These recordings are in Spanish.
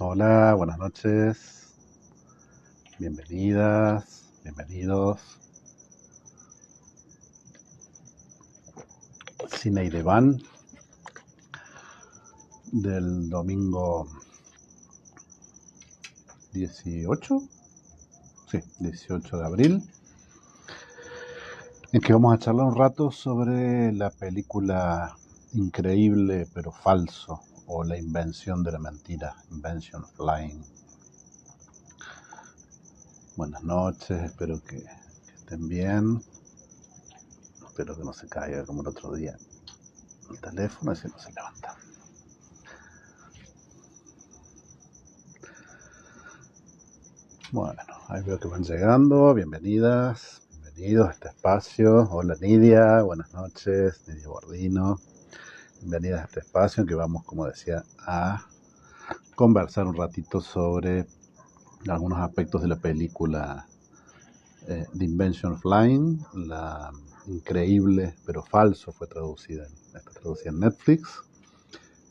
Hola, buenas noches, bienvenidas, bienvenidos. Cine y Diván del domingo 18, sí, 18 de abril, en que vamos a charlar un rato sobre la película Increíble pero falso, o La invención de la mentira, Invention of Lying. Buenas noches, espero que estén bien, espero que no se caiga como el otro día el teléfono, así no se levanta. Bueno, ahí veo que van llegando, bienvenidas, bienvenidos a este espacio. Hola Nidia, buenas noches, Nidia Bordino. Bienvenidas a este espacio en que vamos, como decía, a conversar un ratito sobre algunos aspectos de la película The Invention of Lying, la increíble pero falso está traducida en Netflix.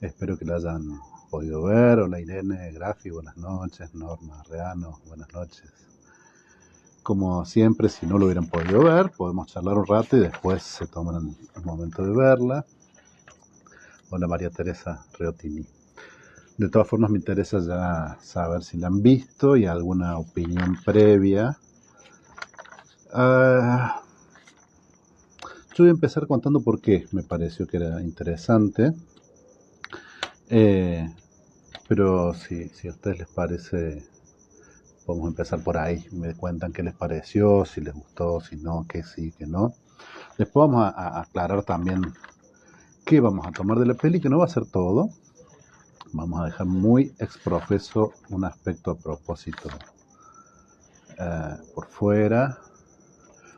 Espero que la hayan podido ver. Hola Irene, Grafi, buenas noches. Norma Reano, buenas noches. Como siempre, si no lo hubieran podido ver, podemos charlar un rato y después se toman el momento de verla. Hola María Teresa Reotini. De todas formas, me interesa ya saber si la han visto y alguna opinión previa. Yo voy a empezar contando por qué me pareció que era interesante. Pero si a ustedes les parece, podemos empezar por ahí. Me cuentan qué les pareció, si les gustó, si no, qué sí, qué no. Después vamos a aclarar también qué vamos a tomar de la peli, que no va a ser todo. Vamos a dejar muy exprofeso un aspecto a propósito por fuera.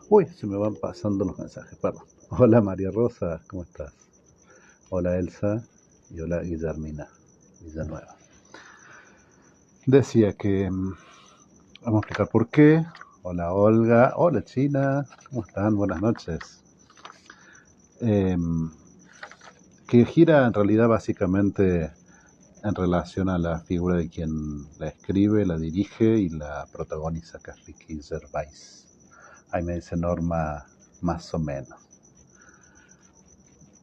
Uy, se me van pasando los mensajes, perdón. Hola María Rosa, ¿cómo estás? Hola Elsa y hola Guillermina Villanueva. Decía que vamos a explicar por qué. Hola Olga, hola China, ¿cómo están? Buenas noches. Que gira en realidad básicamente en relación a la figura de quien la escribe, la dirige y la protagoniza, que es Ricky Gervais. Ahí me dice Norma, más o menos.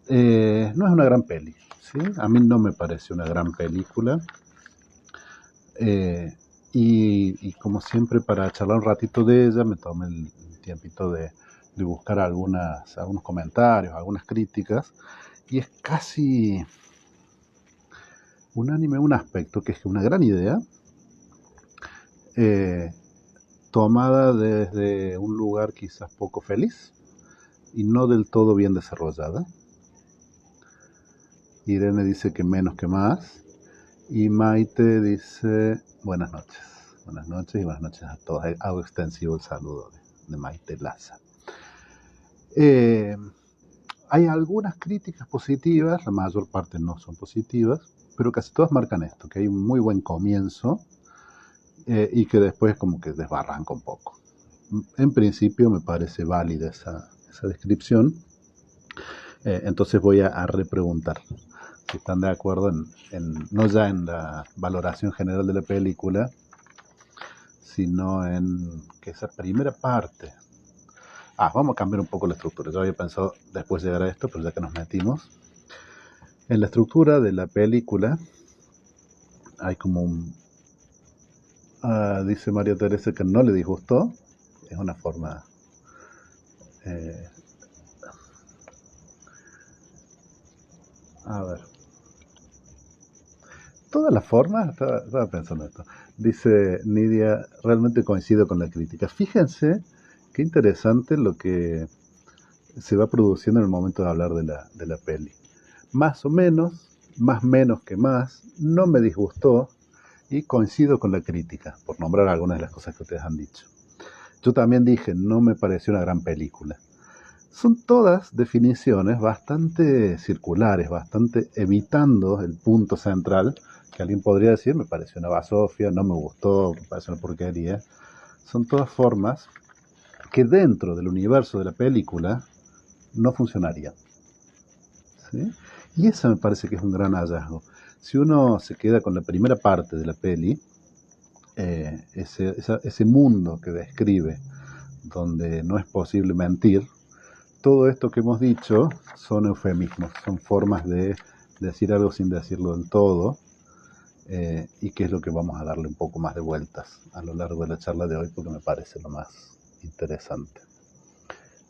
No es una gran peli, ¿sí? A mí no me parece una gran película. Y como siempre, para charlar un ratito de ella, me tomé el tiempito de buscar algunos comentarios, algunas críticas, y es casi unánime un aspecto, que es que una gran idea, eh, tomada desde un lugar quizás poco feliz y no del todo bien desarrollada. Irene dice que menos que más. Y Maite dice buenas noches y buenas noches a todos. Hago extensivo el saludo de Maite Laza. Hay algunas críticas positivas, la mayor parte no son positivas, pero casi todas marcan esto, que hay un muy buen comienzo y que después como que desbarranca un poco. En principio me parece válida esa descripción, entonces voy a repreguntar si están de acuerdo no ya en la valoración general de la película, sino en que esa primera parte. Vamos a cambiar un poco la estructura. Yo había pensado después llegar a esto, pero ya que nos metimos. En la estructura de la película hay como un... dice María Teresa que no le disgustó. Es una forma... a ver. Todas las formas, estaba pensando esto. Dice Nidia, realmente coincido con la crítica. Fíjense qué interesante lo que se va produciendo en el momento de hablar de la peli. Más o menos, más menos que más, no me disgustó y coincido con la crítica, por nombrar algunas de las cosas que ustedes han dicho. Yo también dije, no me pareció una gran película. Son todas definiciones bastante circulares, bastante evitando el punto central, que alguien podría decir, me pareció una basofia, no me gustó, me pareció una porquería. Son todas formas que dentro del universo de la película no funcionarían, ¿sí? Y eso me parece que es un gran hallazgo. Si uno se queda con la primera parte de la peli, ese mundo que describe, donde no es posible mentir, todo esto que hemos dicho son eufemismos, son formas de decir algo sin decirlo del todo, y que es lo que vamos a darle un poco más de vueltas a lo largo de la charla de hoy, porque me parece lo más interesante.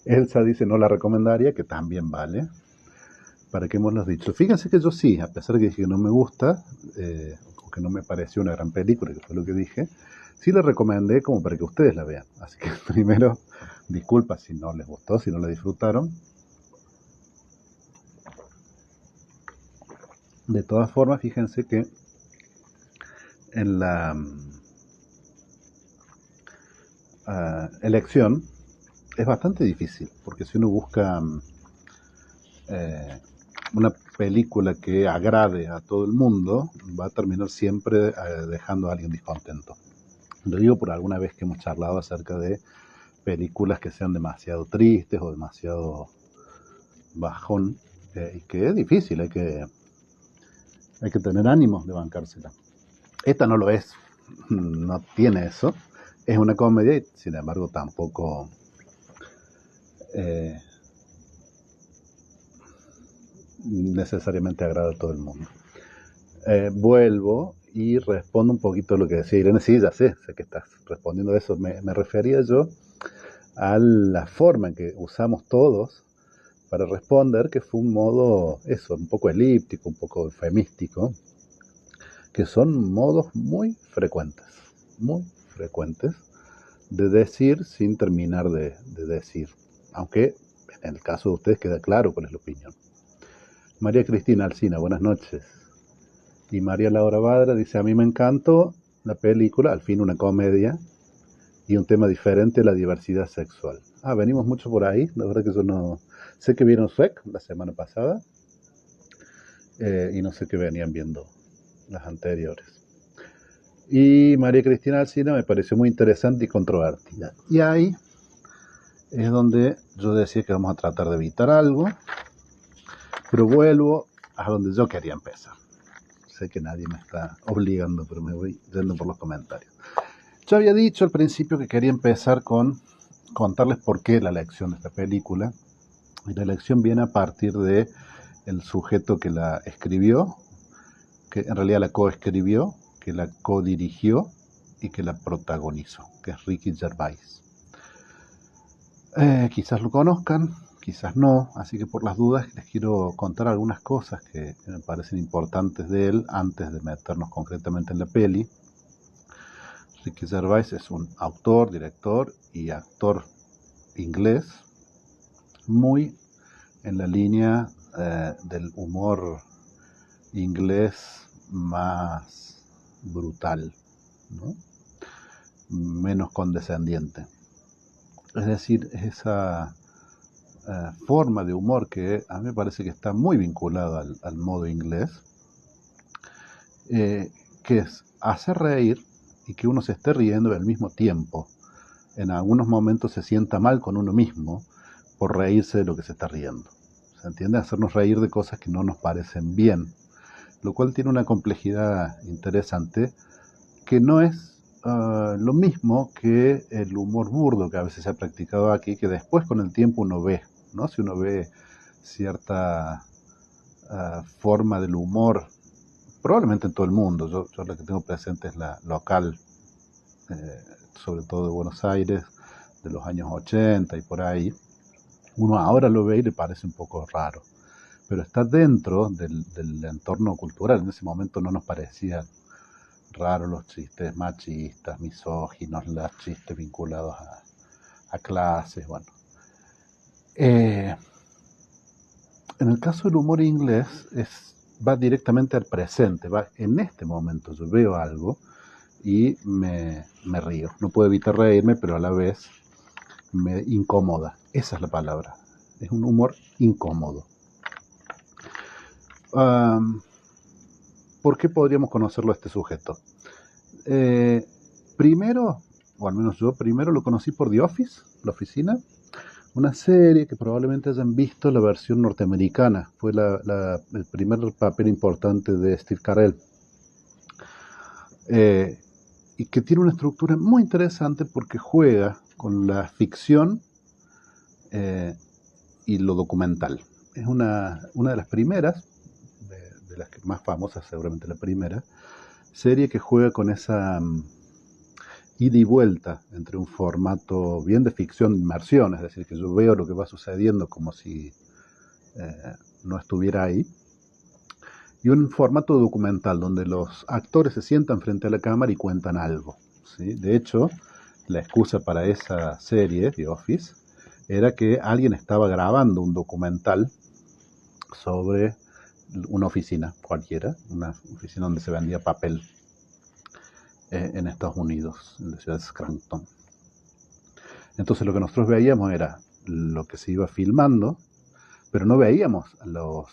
Elsa dice no la recomendaría, que también vale. ¿Para qué hemos los dicho? Fíjense que yo sí, a pesar de que dije que no me gusta, o que no me pareció una gran película, que fue lo que dije, sí la recomendé como para que ustedes la vean. Así que primero, disculpas si no les gustó, si no la disfrutaron. De todas formas, fíjense que en la elección es bastante difícil, porque si uno busca una película que agrade a todo el mundo, va a terminar siempre dejando a alguien descontento. Lo digo por alguna vez que hemos charlado acerca de películas que sean demasiado tristes o demasiado bajón, y que es difícil, hay que tener ánimos de bancársela. Esta no lo es, no tiene eso, es una comedia y sin embargo tampoco necesariamente agrada a todo el mundo. Vuelvo y respondo un poquito a lo que decía Irene. Sí, ya sé que estás respondiendo a eso. Me refería yo a la forma en que usamos todos para responder, que fue un modo, eso, un poco elíptico, un poco eufemístico, que son modos muy frecuentes de decir sin terminar de decir, aunque en el caso de ustedes queda claro cuál es la opinión. María Cristina Alsina, buenas noches. Y María Laura Badra dice, a mí me encantó la película, al fin una comedia, y un tema diferente, la diversidad sexual. Venimos mucho por ahí, la verdad que yo no... Sé que vieron Shrek la semana pasada, y no sé qué venían viendo las anteriores. Y María Cristina Alsina me pareció muy interesante y controvertida. Y ahí es donde yo decía que vamos a tratar de evitar algo, pero vuelvo a donde yo quería empezar. Sé que nadie me está obligando, pero me voy yendo por los comentarios. Yo había dicho al principio que quería empezar con contarles por qué la elección de esta película. Y la elección viene a partir de el sujeto que la escribió, que en realidad la coescribió, que la codirigió y que la protagonizó, que es Ricky Gervais. Quizás lo conozcan, quizás no, así que por las dudas les quiero contar algunas cosas que me parecen importantes de él antes de meternos concretamente en la peli. Ricky Gervais es un autor, director y actor inglés, muy en la línea del humor inglés más brutal, ¿no? Menos condescendiente. Es decir, esa forma de humor que a mí me parece que está muy vinculada al modo inglés, que es hacer reír y que uno se esté riendo al mismo tiempo. En algunos momentos se sienta mal con uno mismo por reírse de lo que se está riendo. ¿Se entiende? Hacernos reír de cosas que no nos parecen bien, lo cual tiene una complejidad interesante que no es lo mismo que el humor burdo que a veces se ha practicado aquí, que después con el tiempo uno ve, ¿no? Si uno ve cierta forma del humor, probablemente en todo el mundo, yo la que tengo presente es la local, sobre todo de Buenos Aires, de los años 80 y por ahí, uno ahora lo ve y le parece un poco raro, pero está dentro del entorno cultural. En ese momento no nos parecía raro los chistes machistas, misóginos, los chistes vinculados a clases, bueno. En el caso del humor inglés va directamente al presente, va en este momento. Yo veo algo y me río. No puedo evitar reírme, pero a la vez me incomoda. Esa es la palabra. Es un humor incómodo. ¿Por qué podríamos conocerlo a este sujeto? Primero, o al menos yo primero lo conocí por The Office, la oficina, Una serie que probablemente hayan visto la versión norteamericana. Fue el primer papel importante de Steve Carell. Y que tiene una estructura muy interesante porque juega con la ficción eh, y lo documental. Es una de las primeras, de las que más famosas, seguramente la primera, serie que juega con esa ida y vuelta entre un formato bien de ficción de inmersión, es decir, que yo veo lo que va sucediendo como si no estuviera ahí, y un formato documental donde los actores se sientan frente a la cámara y cuentan algo, ¿sí? De hecho, la excusa para esa serie, The Office, era que alguien estaba grabando un documental sobre una oficina cualquiera, una oficina donde se vendía papel en Estados Unidos, en la ciudad de Scranton. Entonces lo que nosotros veíamos era lo que se iba filmando, pero no veíamos a los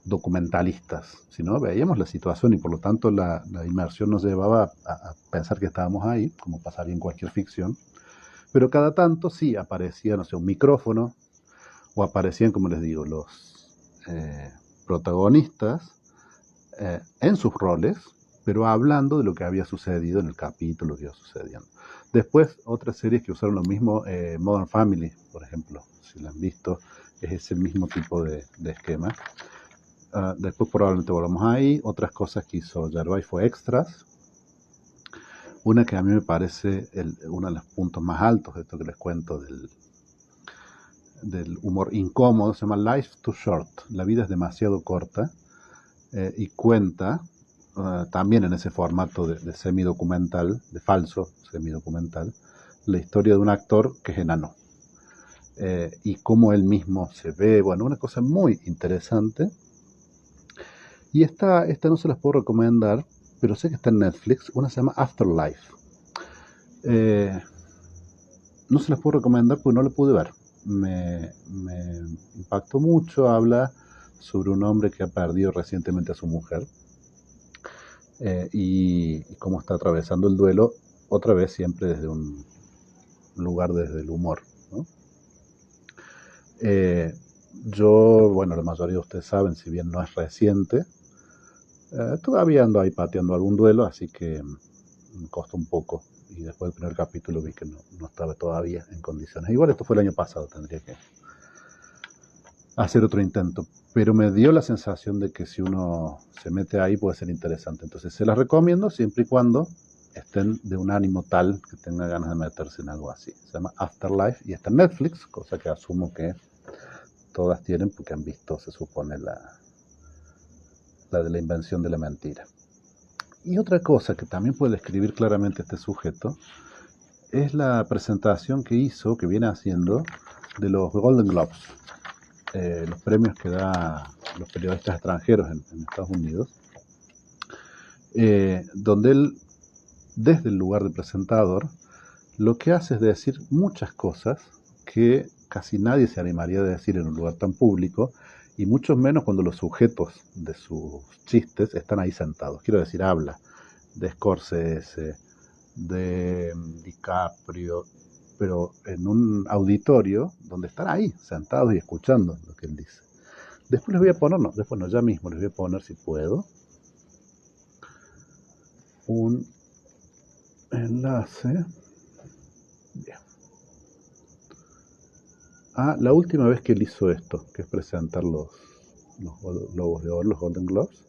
documentalistas, sino veíamos la situación y por lo tanto la inmersión nos llevaba a pensar que estábamos ahí, como pasaría en cualquier ficción, pero cada tanto sí aparecía, no sé, un micrófono, o aparecían, como les digo, los protagonistas en sus roles, pero hablando de lo que había sucedido en el capítulo que iba sucediendo. Después, otras series que usaron lo mismo, Modern Family, por ejemplo, si la han visto, es ese mismo tipo de esquema. Después probablemente volvamos ahí. Otras cosas que hizo Gervais fue extras. Una que a mí me parece uno de los puntos más altos de esto que les cuento del humor incómodo, se llama Life Too Short, la vida es demasiado corta, y cuenta también en ese formato de semidocumental, de falso semidocumental, la historia de un actor que es enano, y cómo él mismo se ve, bueno, una cosa muy interesante. Y esta no se las puedo recomendar, pero sé que está en Netflix, una se llama Afterlife. No se las puedo recomendar porque no la pude ver. Me impactó mucho, habla sobre un hombre que ha perdido recientemente a su mujer, y cómo está atravesando el duelo, otra vez siempre desde un lugar desde el humor, ¿no? Yo, bueno, la mayoría de ustedes saben, si bien no es reciente, todavía ando ahí pateando algún duelo, así que me costó un poco. Y después del primer capítulo vi que no estaba todavía en condiciones. Igual esto fue el año pasado, tendría que hacer otro intento. Pero me dio la sensación de que si uno se mete ahí puede ser interesante. Entonces se las recomiendo siempre y cuando estén de un ánimo tal que tenga ganas de meterse en algo así. Se llama Afterlife y está en Netflix, cosa que asumo que todas tienen porque han visto, se supone, la de la invención de la mentira. Y otra cosa que también puede describir claramente este sujeto es la presentación que hizo, que viene haciendo, de los Golden Globes, los premios que da los periodistas extranjeros en Estados Unidos, donde él, desde el lugar de presentador, lo que hace es decir muchas cosas que casi nadie se animaría a decir en un lugar tan público, y mucho menos cuando los sujetos de sus chistes están ahí sentados. Quiero decir, habla de Scorsese, de DiCaprio, pero en un auditorio donde están ahí, sentados y escuchando lo que él dice. Después les voy a poner, no, después no, ya mismo les voy a poner, si puedo, un enlace. Bien. La última vez que él hizo esto, que es presentar los Globos de Oro, los Golden Globes,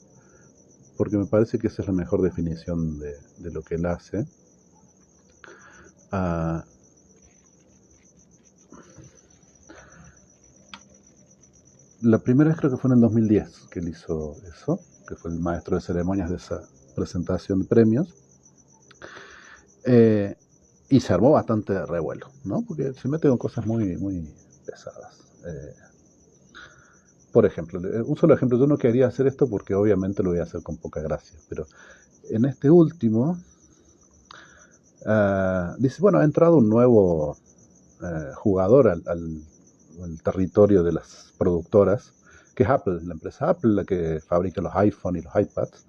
porque me parece que esa es la mejor definición de lo que él hace. La primera vez creo que fue en el 2010 que él hizo eso, que fue el maestro de ceremonias de esa presentación de premios. Y se armó bastante revuelo, ¿no? Porque se mete con cosas muy, muy pesadas. Por ejemplo, un solo ejemplo, yo no quería hacer esto porque obviamente lo voy a hacer con poca gracia, pero en este último, dice, bueno, ha entrado un nuevo jugador al territorio de las productoras, que es Apple, la empresa Apple, la que fabrica los iPhone y los iPads.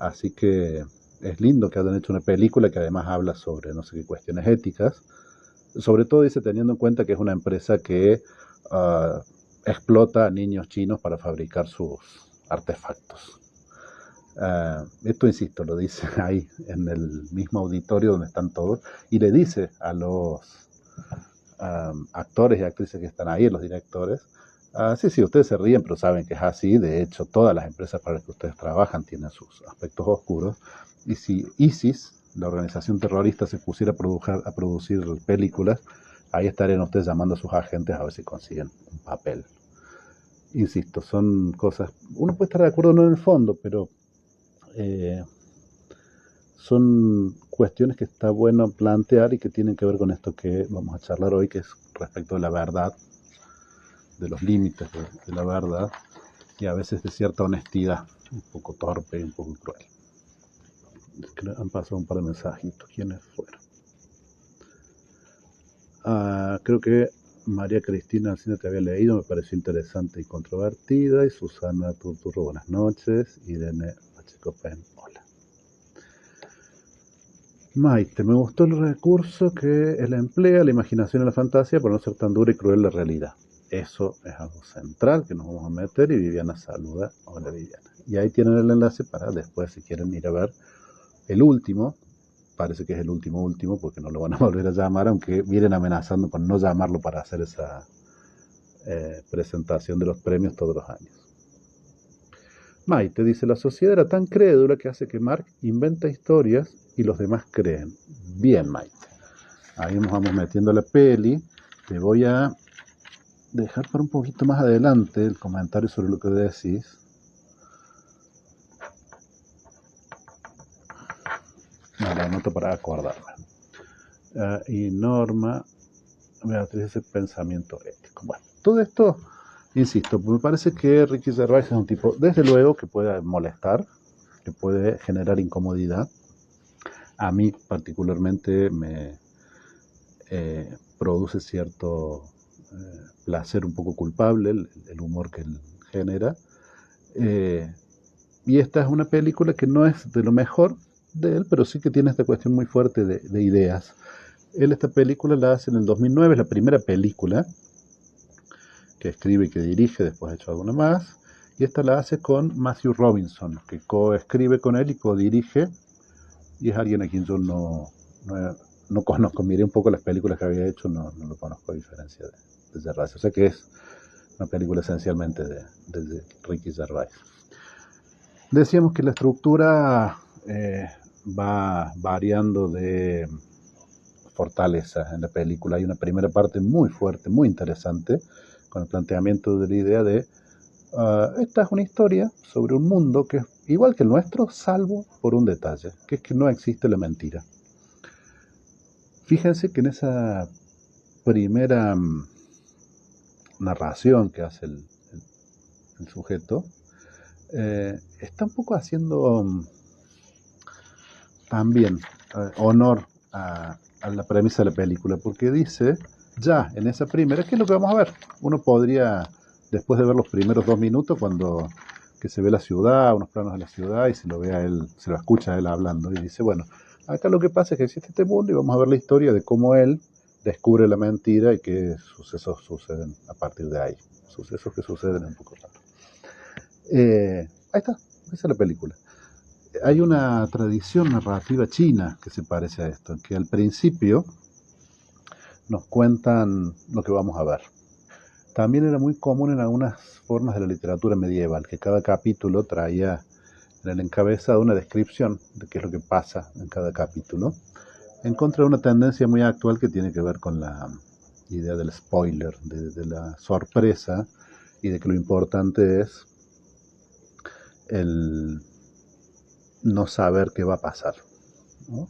Así que es lindo que hayan hecho una película que además habla sobre no sé qué cuestiones éticas, Sobre todo dice teniendo en cuenta que es una empresa que explota a niños chinos para fabricar sus artefactos. Esto, insisto, lo dice ahí en el mismo auditorio donde están todos y le dice a los actores y actrices que están ahí, los directores, sí, sí, ustedes se ríen, pero saben que es así. De hecho, todas las empresas para las que ustedes trabajan tienen sus aspectos oscuros. Y si ISIS, la organización terrorista, se pusiera a producir películas, ahí estarían ustedes llamando a sus agentes a ver si consiguen un papel. Insisto, son cosas, uno puede estar de acuerdo no en el fondo, pero eh, son cuestiones que está bueno plantear y que tienen que ver con esto que vamos a charlar hoy, que es respecto de la verdad, de los límites de la verdad y a veces de cierta honestidad, un poco torpe y un poco cruel. Han pasado un par de mensajitos. ¿Quiénes fueron? Creo que María Cristina Alcina te había leído, me pareció interesante y controvertida. Y Susana Turturro, buenas noches. Irene Pacheco Pen, hola. Maite, me gustó el recurso que él emplea, la imaginación y la fantasía, por no ser tan dura y cruel la realidad. Eso es algo central que nos vamos a meter y Viviana saluda. Hola Viviana. Y ahí tienen el enlace para después, si quieren ir a ver el último, parece que es el último, porque no lo van a volver a llamar, aunque vienen amenazando con no llamarlo para hacer esa presentación de los premios todos los años. Maite dice, la sociedad era tan crédula que hace que Mark inventa historias y los demás creen. Bien, Maite. Ahí nos vamos metiendo la peli. Te voy a dejar para un poquito más adelante el comentario sobre lo que decís. No, lo anoto para acordarme. Y Norma, Beatriz, ese pensamiento ético. Bueno, todo esto, insisto, me parece que Ricky Gervais es un tipo, desde luego, que puede molestar, que puede generar incomodidad. A mí particularmente me produce cierto placer un poco culpable el humor que él genera. Y esta es una película que no es de lo mejor de él, pero sí que tiene esta cuestión muy fuerte de ideas. Él esta película la hace en el 2009, es la primera película que escribe y que dirige, después ha hecho alguna más, y esta la hace con Matthew Robinson, que coescribe con él y codirige, y es alguien a quien yo no conozco. Miré un poco las películas que había hecho, no lo conozco a diferencia de Gervais, o sea que es una película esencialmente de Ricky Gervais. Decíamos que la estructura va variando de fortaleza en la película. Hay una primera parte muy fuerte, muy interesante, con el planteamiento de la idea de esta es una historia sobre un mundo que es igual que el nuestro, salvo por un detalle, que es que no existe la mentira. Fíjense que en esa primera narración que hace el sujeto, está un poco haciendo también honor a la premisa de la película, porque dice, ya en esa primera, ¿qué es lo que vamos a ver? Uno podría, después de ver los primeros 2 minutos, cuando que se ve la ciudad, unos planos de la ciudad, y se lo ve a él, se lo escucha a él hablando, y dice, bueno, acá lo que pasa es que existe este mundo y vamos a ver la historia de cómo él descubre la mentira y qué sucesos suceden a partir de ahí. Sucesos que suceden un poco raro. Ahí está, esa es la película. Hay una tradición narrativa china que se parece a esto, que al principio nos cuentan lo que vamos a ver. También era muy común en algunas formas de la literatura medieval, que cada capítulo traía en el encabezado una descripción de qué es lo que pasa en cada capítulo, en contra de una tendencia muy actual que tiene que ver con la idea del spoiler, de la sorpresa, y de que lo importante es el no saber qué va a pasar, ¿no?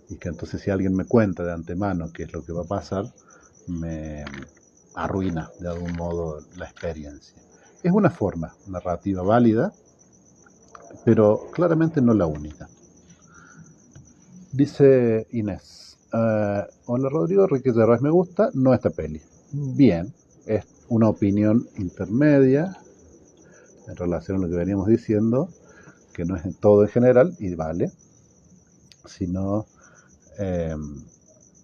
Y que entonces si alguien me cuenta de antemano qué es lo que va a pasar, me arruina de algún modo la experiencia. Es una forma narrativa válida, pero claramente no la única. Dice Inés, hola Rodrigo, Ricky Gervais me gusta, no esta peli. Bien, es una opinión intermedia en relación a lo que veníamos diciendo, que no es todo en general, y vale, sino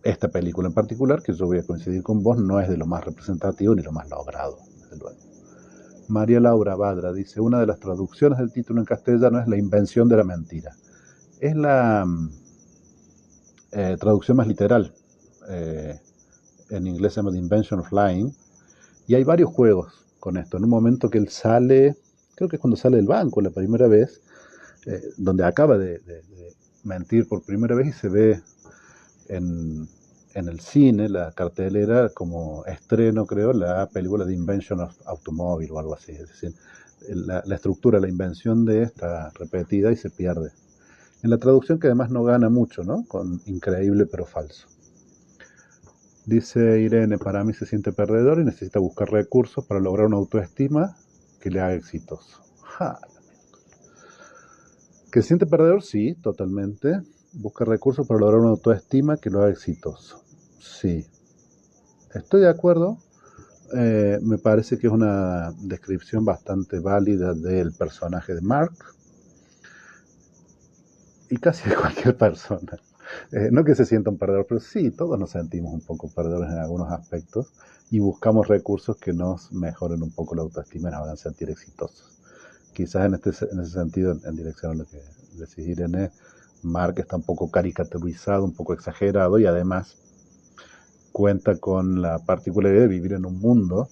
esta película en particular, que yo voy a coincidir con vos, no es de lo más representativo ni lo más logrado, desde luego. María Laura Badra dice, una de las traducciones del título en castellano es La invención de la mentira. Es la traducción más literal. En inglés se llama The Invention of Lying. Y hay varios juegos con esto. En un momento que él sale, creo que es cuando sale del banco la primera vez, donde acaba de mentir por primera vez y se ve en el cine, la cartelera, como estreno, creo, la película The Invention of Automobile o algo así. Es decir, la estructura, la invención de está repetida y se pierde. En la traducción, que además no gana mucho, ¿no? Con increíble pero falso. Dice Irene, para mí se siente perdedor y necesita buscar recursos para lograr una autoestima que le haga exitoso. Ja. ¿Que se siente perdedor? Sí, totalmente. Busca recursos para lograr una autoestima que lo haga exitoso. Sí. Estoy de acuerdo. Me parece que es una descripción bastante válida del personaje de Mark y casi de cualquier persona. No que se sienta un perdedor, pero sí, todos nos sentimos un poco perdedores en algunos aspectos y buscamos recursos que nos mejoren un poco la autoestima y nos hagan sentir exitosos. Quizás en ese sentido, en dirección a lo que decís, Irene, Mark está un poco caricaturizado, un poco exagerado y además cuenta con la particularidad de vivir en un mundo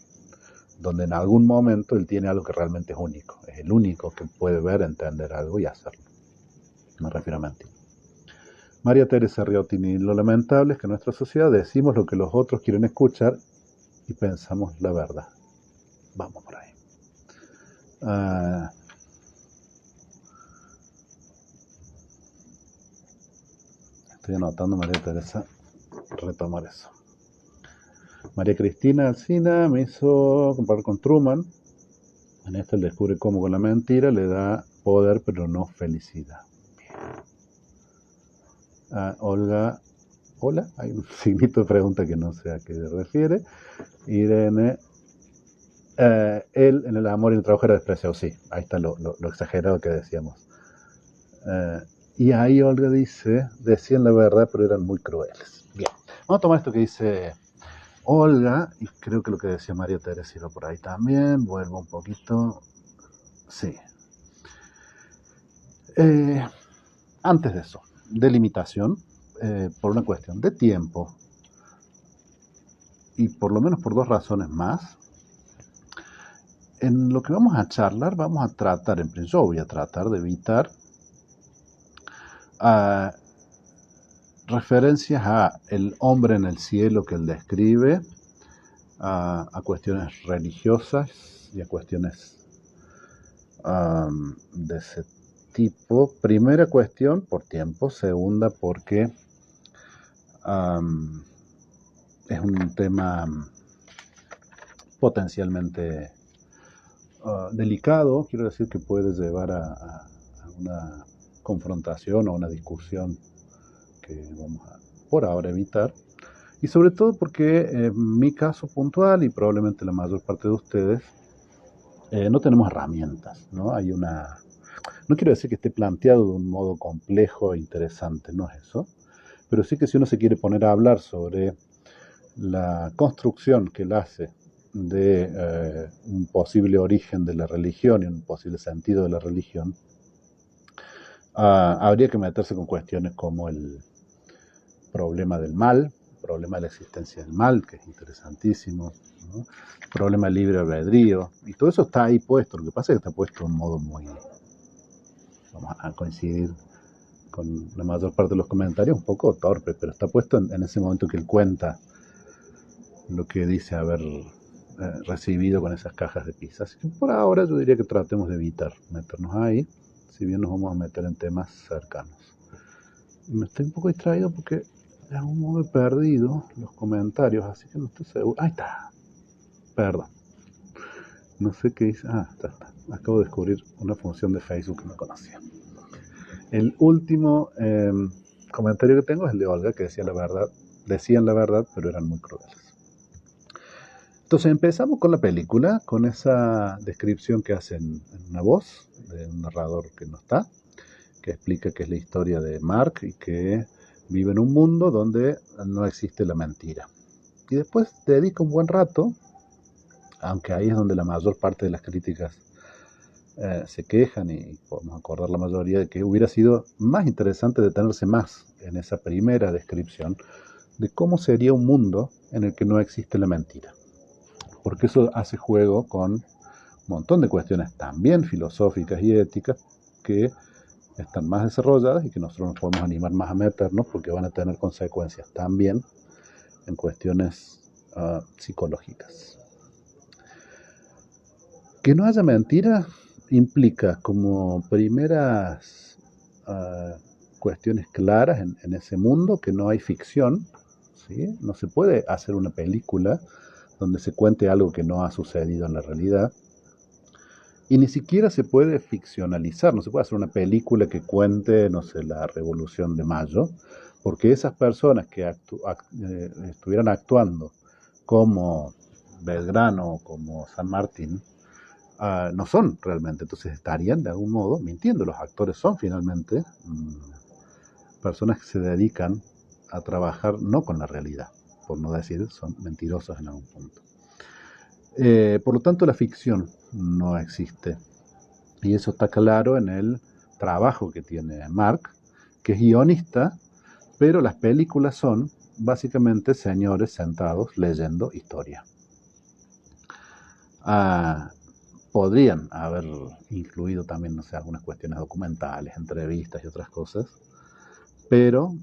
donde en algún momento él tiene algo que realmente es único. Es el único que puede ver, entender algo y hacerlo. Me refiero a mentir. María Teresa Riotini, lo lamentable es que en nuestra sociedad decimos lo que los otros quieren escuchar y pensamos la verdad. Vamos por ahí. Estoy anotando, María Teresa, retomar eso. María Cristina Alsina me hizo comparar con Truman. En esta él descubre cómo con la mentira le da poder pero no felicidad. Olga, hola, hay un signito de pregunta que no sé a qué se refiere. Irene, él en el amor y el trabajo era despreciado, sí, ahí está lo exagerado que decíamos. Y ahí Olga dice, decían la verdad pero eran muy crueles. Bien, vamos a tomar esto que dice Olga, y creo que lo que decía María Teresa iba por ahí también, vuelvo un poquito, sí. Antes de eso, delimitación, por una cuestión de tiempo, y por lo menos por dos razones más. En lo que vamos a charlar, vamos a tratar, en principio yo voy a tratar de evitar referencias a el hombre en el cielo que él describe, a cuestiones religiosas y a cuestiones de ese tipo. Primera cuestión, por tiempo. Segunda, porque es un tema potencialmente delicado, quiero decir que puede llevar a una confrontación o una discusión que vamos a por ahora evitar. Y sobre todo porque en mi caso puntual y probablemente la mayor parte de ustedes no tenemos herramientas, ¿no? Hay una... No quiero decir que esté planteado de un modo complejo e interesante, no es eso, pero sí que si uno se quiere poner a hablar sobre la construcción que él hace de un posible origen de la religión y un posible sentido de la religión, habría que meterse con cuestiones como el problema del mal, el problema de la existencia del mal, que es interesantísimo, ¿no? El problema del libre albedrío, y todo eso está ahí puesto. Lo que pasa es que está puesto de un modo muy, vamos a coincidir con la mayor parte de los comentarios, un poco torpe, pero está puesto en ese momento que él cuenta lo que dice haber recibido con esas cajas de pizza. Así que por ahora yo diría que tratemos de evitar meternos ahí, si bien nos vamos a meter en temas cercanos. Y me estoy un poco distraído porque de algún modo he perdido los comentarios, así que no estoy seguro. Ahí está. Perdón. No sé qué dice. Está. Acabo de descubrir una función de Facebook que no conocía. El último comentario que tengo es el de Olga, que decía la verdad. Decían la verdad, pero eran muy crueles. Entonces empezamos con la película, con esa descripción que hacen en una voz de un narrador que no está, que explica que es la historia de Mark y que vive en un mundo donde no existe la mentira. Y después dedica un buen rato, aunque ahí es donde la mayor parte de las críticas se quejan, y podemos acordar la mayoría de que hubiera sido más interesante detenerse más en esa primera descripción de cómo sería un mundo en el que no existe la mentira. Porque eso hace juego con un montón de cuestiones también filosóficas y éticas que están más desarrolladas y que nosotros nos podemos animar más a meternos porque van a tener consecuencias también en cuestiones psicológicas. Que no haya mentira implica como primeras cuestiones claras en ese mundo que no hay ficción, ¿sí? No se puede hacer una película donde se cuente algo que no ha sucedido en la realidad. Y ni siquiera se puede ficcionalizar, no se puede hacer una película que cuente, no sé, la Revolución de Mayo, porque esas personas que estuvieran actuando como Belgrano o como San Martín, no son realmente, entonces estarían de algún modo mintiendo. Los actores son finalmente personas que se dedican a trabajar no con la realidad, por no decir son mentirosos en algún punto. Por lo tanto, la ficción no existe. Y eso está claro en el trabajo que tiene Mark, que es guionista, pero las películas son básicamente señores sentados leyendo historia. Podrían haber incluido también, no sé, algunas cuestiones documentales, entrevistas y otras cosas, pero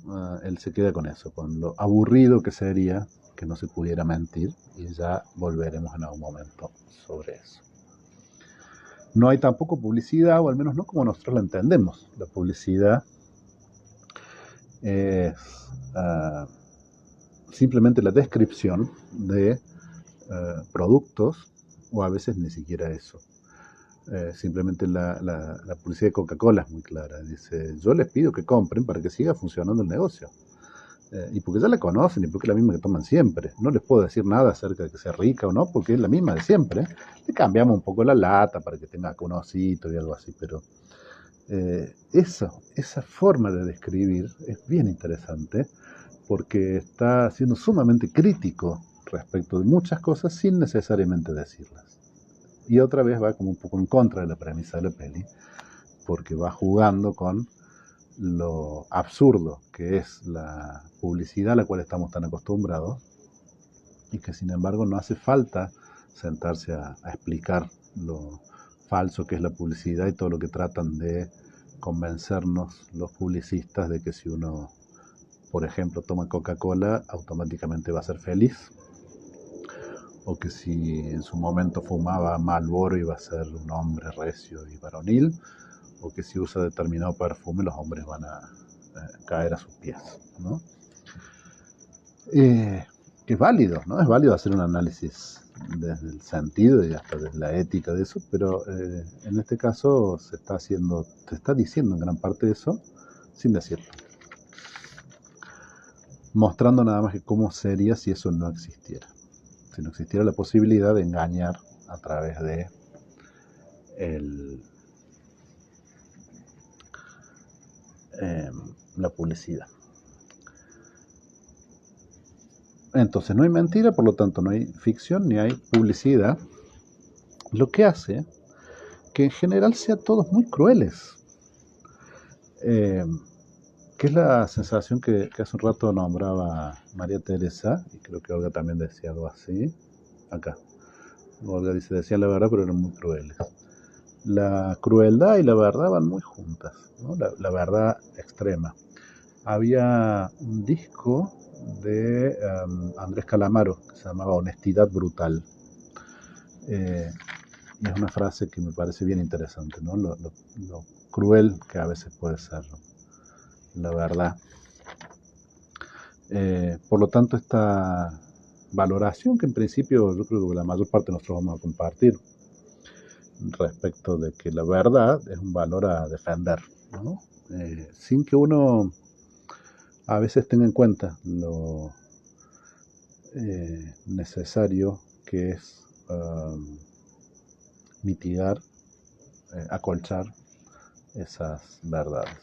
él se queda con eso, con lo aburrido que sería que no se pudiera mentir, y ya volveremos en algún momento sobre eso. No hay tampoco publicidad, o al menos no como nosotros la entendemos. La publicidad es simplemente la descripción de productos, o a veces ni siquiera eso. Simplemente la publicidad de Coca-Cola es muy clara. Dice, yo les pido que compren para que siga funcionando el negocio. Y porque ya la conocen y porque es la misma que toman siempre. No les puedo decir nada acerca de que sea rica o no, porque es la misma de siempre. Le cambiamos un poco la lata para que tenga un osito y algo así, pero esa forma de describir es bien interesante porque está siendo sumamente crítico respecto de muchas cosas sin necesariamente decirlas. Y otra vez va como un poco en contra de la premisa de la peli, porque va jugando con lo absurdo que es la publicidad a la cual estamos tan acostumbrados, y que sin embargo no hace falta sentarse a explicar lo falso que es la publicidad y todo lo que tratan de convencernos los publicistas de que si uno, por ejemplo, toma Coca-Cola, automáticamente va a ser feliz, o que si en su momento fumaba Marlboro iba a ser un hombre recio y varonil, o que si usa determinado perfume los hombres van a caer a sus pies, ¿no? Que es válido, ¿no? Es válido hacer un análisis desde el sentido y hasta desde la ética de eso, pero en este caso se está diciendo en gran parte eso sin decirlo. Mostrando nada más que cómo sería si eso no existiera. Si no existiera la posibilidad de engañar a través de la publicidad. Entonces no hay mentira, por lo tanto no hay ficción ni hay publicidad, lo que hace que en general sean todos muy crueles, que es la sensación que hace un rato nombraba María Teresa, y creo que Olga también decía algo así, acá. Olga dice, decían la verdad pero eran muy crueles. La crueldad y la verdad van muy juntas, ¿no? La verdad extrema. Había un disco de Andrés Calamaro que se llamaba Honestidad Brutal. Y es una frase que me parece bien interesante, ¿no? Lo cruel que a veces puede ser la verdad. Por lo tanto, esta valoración que en principio yo creo que la mayor parte de nosotros vamos a compartir respecto de que la verdad es un valor a defender, ¿no? Sin que uno a veces tenga en cuenta lo necesario que es mitigar, acolchar esas verdades.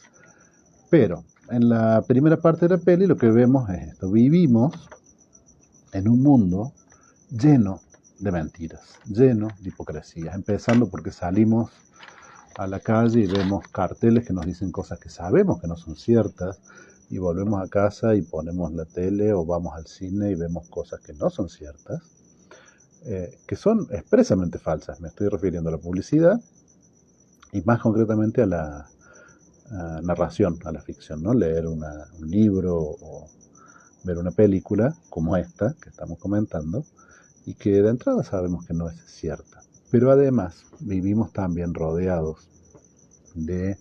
Pero en la primera parte de la peli lo que vemos es esto. Vivimos en un mundo lleno de mentiras, lleno de hipocresías, empezando porque salimos a la calle y vemos carteles que nos dicen cosas que sabemos que no son ciertas, y volvemos a casa y ponemos la tele o vamos al cine y vemos cosas que no son ciertas, que son expresamente falsas. Me estoy refiriendo a la publicidad y más concretamente a la narración, a la ficción, ¿no? Leer un libro o ver una película como esta que estamos comentando y que de entrada sabemos que no es cierta. Pero además vivimos también rodeados de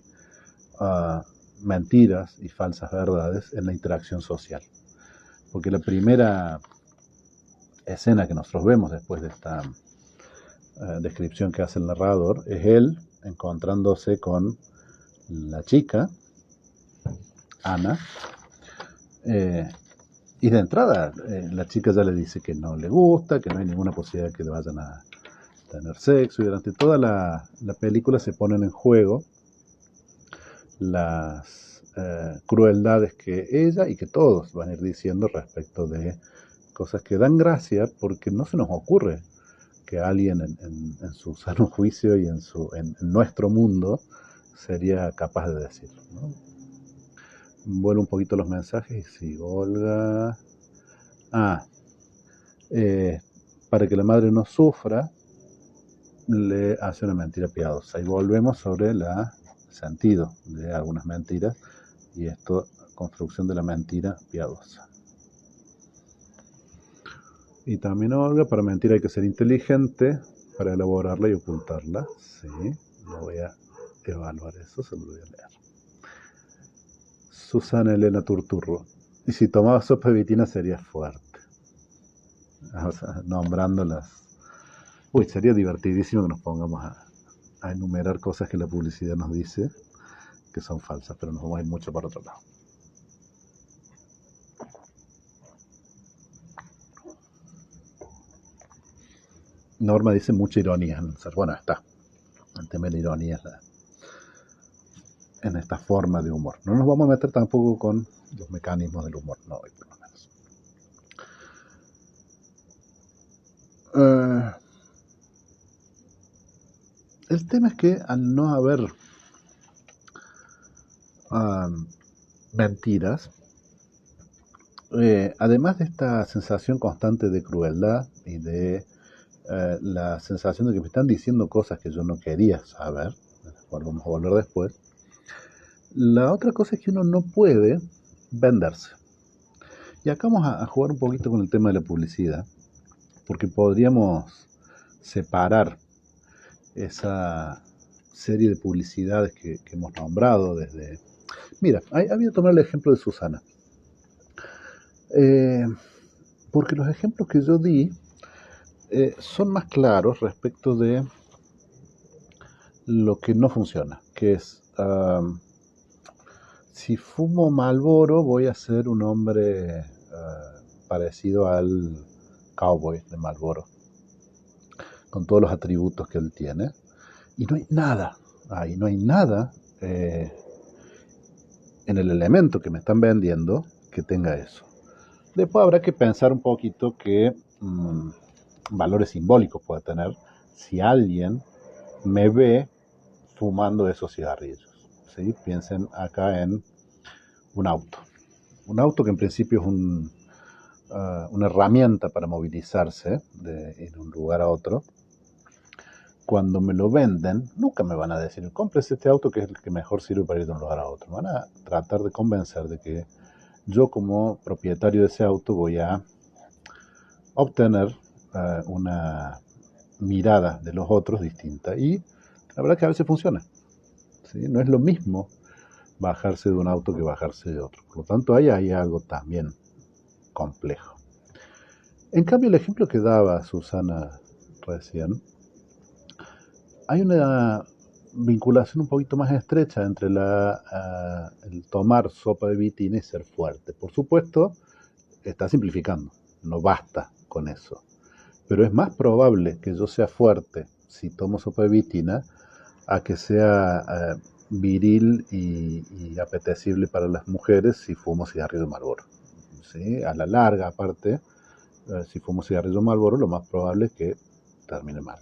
mentiras y falsas verdades en la interacción social. Porque la primera escena que nosotros vemos después de esta descripción que hace el narrador es él encontrándose con la chica, Ana, y de entrada la chica ya le dice que no le gusta, que no hay ninguna posibilidad de que vayan a tener sexo, y durante toda la película se ponen en juego las crueldades que ella y que todos van a ir diciendo respecto de cosas que dan gracia porque no se nos ocurre que alguien en su sano juicio y en nuestro mundo sería capaz de decir, ¿no? Vuelvo un poquito los mensajes y sigo. Olga. Ah, eh, para que la madre no sufra, le hace una mentira piadosa. Y volvemos sobre el sentido de algunas mentiras y esto, construcción de la mentira piadosa. Y también Olga, para mentir hay que ser inteligente, para elaborarla y ocultarla. Sí, lo voy a evaluar eso, se lo voy a leer. Susana Elena Turturro. Y si tomaba sopa de vitina sería fuerte. O sea, nombrándolas. Uy, sería divertidísimo que nos pongamos a enumerar cosas que la publicidad nos dice que son falsas, pero nos vamos a ir mucho para otro lado. Norma dice mucha ironía. Bueno, está. El tema de la ironía en esta forma de humor. No nos vamos a meter tampoco con los mecanismos del humor, no hoy por lo menos. El tema es que al no haber mentiras, además de esta sensación constante de crueldad y de la sensación de que me están diciendo cosas que yo no quería saber, de las cuales vamos a volver después, la otra cosa es que uno no puede venderse. Y acá vamos a jugar un poquito con el tema de la publicidad, porque podríamos separar esa serie de publicidades que hemos nombrado desde... Mira, voy a tomar el ejemplo de Susana. Porque los ejemplos que yo di son más claros respecto de lo que no funciona, que es, si fumo Marlboro voy a ser un hombre parecido al cowboy de Marlboro, con todos los atributos que él tiene, y no hay nada, no hay nada en el elemento que me están vendiendo que tenga eso. Después habrá que pensar un poquito qué valores simbólicos puede tener si alguien me ve fumando esos cigarrillos. ¿Sí? Piensen acá en un auto. Un auto que en principio es una herramienta para movilizarse de un lugar a otro. Cuando me lo venden, nunca me van a decir, cómprese este auto que es el que mejor sirve para ir de un lugar a otro. Me van a tratar de convencer de que yo como propietario de ese auto voy a obtener una mirada de los otros distinta. Y la verdad que a veces funciona. ¿Sí? No es lo mismo bajarse de un auto que bajarse de otro. Por lo tanto, ahí hay algo también complejo. En cambio, el ejemplo que daba Susana recién, hay una vinculación un poquito más estrecha entre el tomar sopa de vitina y ser fuerte. Por supuesto, está simplificando, no basta con eso. Pero es más probable que yo sea fuerte si tomo sopa de vitina a que sea viril y apetecible para las mujeres si fumo cigarrillo Marlboro. ¿Sí? A la larga, aparte, si fumo cigarrillo Marlboro, lo más probable es que termine mal.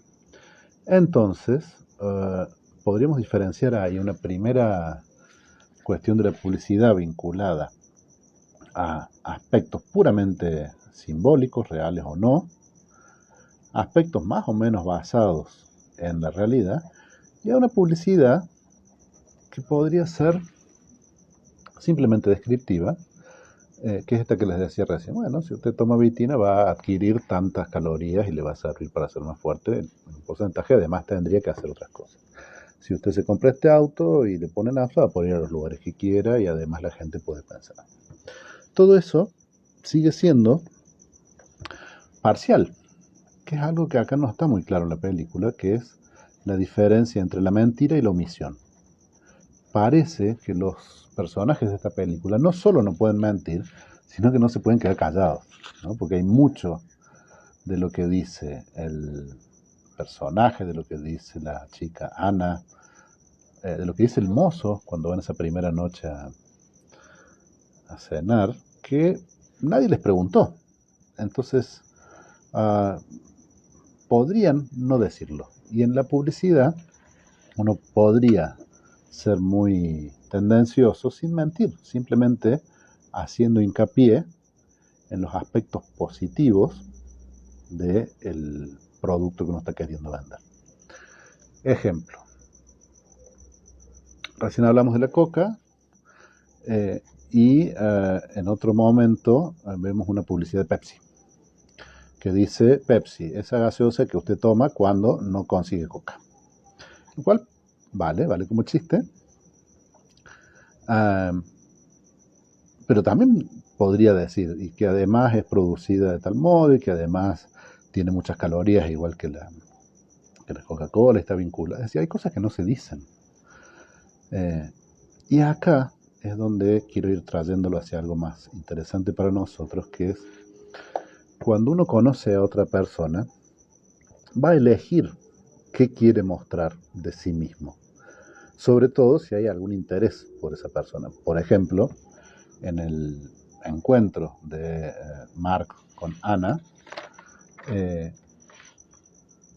Entonces, podríamos diferenciar ahí una primera cuestión de la publicidad vinculada a aspectos puramente simbólicos, reales o no, aspectos más o menos basados en la realidad, y a una publicidad que podría ser simplemente descriptiva, que es esta que les decía recién. Bueno, si usted toma vitina va a adquirir tantas calorías y le va a servir para ser más fuerte en un porcentaje, además tendría que hacer otras cosas. Si usted se compra este auto y le pone nafta, va a poder ir a los lugares que quiera y además la gente puede pensar. Todo eso sigue siendo parcial, que es algo que acá no está muy claro en la película, que es la diferencia entre la mentira y la omisión. Parece que los personajes de esta película no solo no pueden mentir, sino que no se pueden quedar callados, ¿no? Porque hay mucho de lo que dice el personaje, de lo que dice la chica Ana, de lo que dice el mozo cuando van esa primera noche a cenar, que nadie les preguntó. Entonces, uh, podrían no decirlo. Y en la publicidad, uno podría ser muy tendencioso sin mentir, simplemente haciendo hincapié en los aspectos positivos del producto que uno está queriendo vender. Ejemplo, recién hablamos de la coca y en otro momento vemos una publicidad de Pepsi que dice Pepsi, esa gaseosa que usted toma cuando no consigue coca. Lo cual vale como chiste. Pero también podría decir, y que además es producida de tal modo y que además tiene muchas calorías, igual que la Coca-Cola, está vinculada. Es decir, hay cosas que no se dicen. Y acá es donde quiero ir trayéndolo hacia algo más interesante para nosotros, que es cuando uno conoce a otra persona, va a elegir qué quiere mostrar de sí mismo. Sobre todo si hay algún interés por esa persona. Por ejemplo, en el encuentro de Mark con Ana,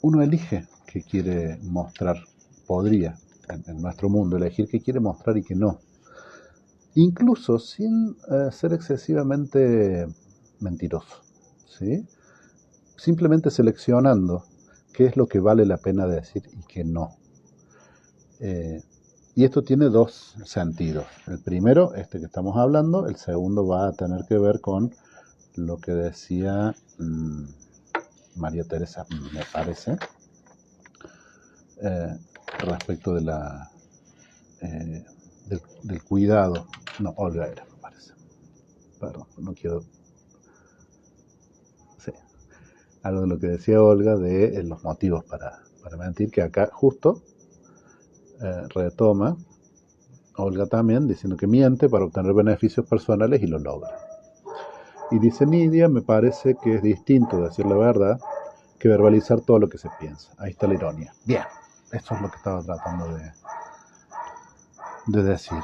uno elige qué quiere mostrar, podría en nuestro mundo elegir qué quiere mostrar y qué no. Incluso sin ser excesivamente mentiroso, ¿sí? Simplemente seleccionando qué es lo que vale la pena decir y qué no. Y esto tiene dos sentidos. El primero, este que estamos hablando, el segundo va a tener que ver con lo que decía María Teresa, me parece, respecto de del cuidado. No, Olga era, me parece. Perdón, no quiero... Sí, algo de lo que decía Olga de los motivos para mentir, que acá justo retoma Olga también diciendo que miente para obtener beneficios personales y lo logra. Y dice Nidia, me parece que es distinto decir la verdad que verbalizar todo lo que se piensa. Ahí está la ironía. Bien, esto es lo que estaba tratando de decir.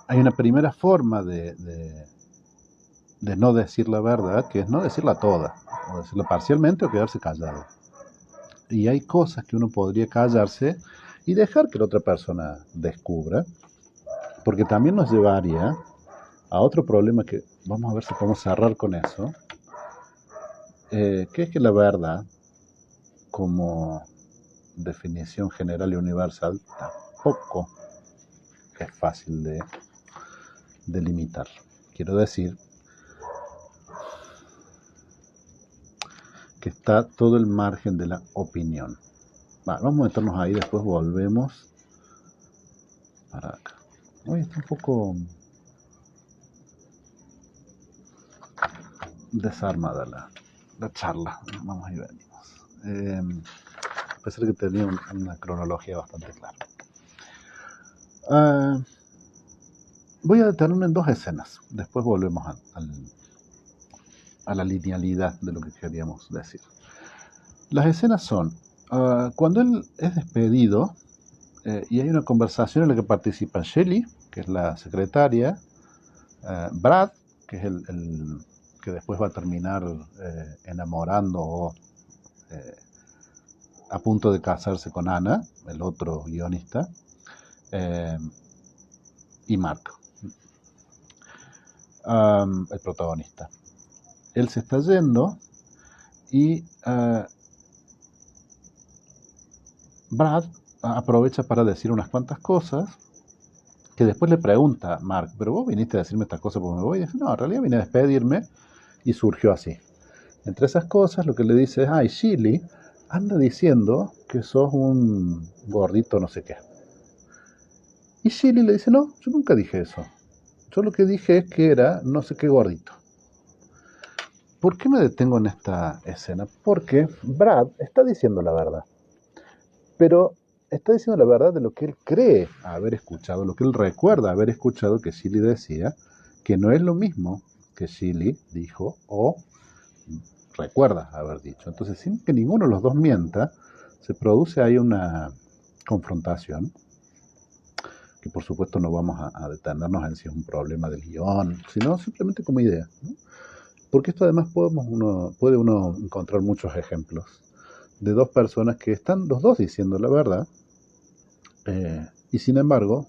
Hay una primera forma de no decir la verdad, que es no decirla toda, o decirla parcialmente o quedarse callado. Y hay cosas que uno podría callarse y dejar que la otra persona descubra, porque también nos llevaría a otro problema que vamos a ver si podemos cerrar con eso, que es que la verdad, como definición general y universal, tampoco es fácil de delimitar. Quiero decir que está todo el margen de la opinión. Vamos a meternos ahí, después volvemos para acá. Hoy está un poco desarmada la charla. Vamos y venimos. A pesar de que tenía una cronología bastante clara. Voy a detenerme en dos escenas. Después volvemos a la linealidad de lo que queríamos decir. Las escenas son cuando él es despedido y hay una conversación en la que participan Shelly, que es la secretaria, Brad, que es el que después va a terminar enamorando o eh, a punto de casarse con Anna, el otro guionista, eh, y Mark, el protagonista. Él se está yendo y Brad aprovecha para decir unas cuantas cosas que después le pregunta a Mark, pero vos viniste a decirme estas cosas porque me voy. Y dice, no, en realidad vine a despedirme y surgió así. Entre esas cosas lo que le dice es, ay, Shirley anda diciendo que sos un gordito no sé qué. Y Shirley le dice, no, yo nunca dije eso. Yo lo que dije es que era no sé qué gordito. ¿Por qué me detengo en esta escena? Porque Brad está diciendo la verdad, pero está diciendo la verdad de lo que él cree haber escuchado, lo que él recuerda haber escuchado que Shirley decía, que no es lo mismo que Shirley dijo o recuerda haber dicho. Entonces, sin que ninguno de los dos mienta, se produce ahí una confrontación, que por supuesto no vamos a detenernos en si es un problema del guión, sino simplemente como idea, ¿no? Porque esto además puede uno encontrar muchos ejemplos de dos personas que están los dos diciendo la verdad, y sin embargo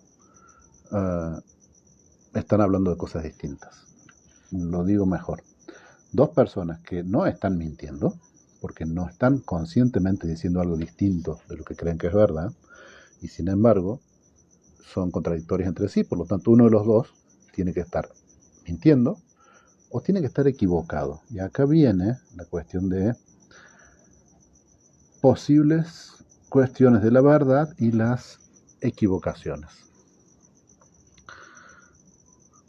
eh, están hablando de cosas distintas. Lo digo mejor. Dos personas que no están mintiendo, porque no están conscientemente diciendo algo distinto de lo que creen que es verdad, y sin embargo son contradictorios entre sí, por lo tanto uno de los dos tiene que estar mintiendo o tiene que estar equivocado. Y acá viene la cuestión de posibles cuestiones de la verdad y las equivocaciones.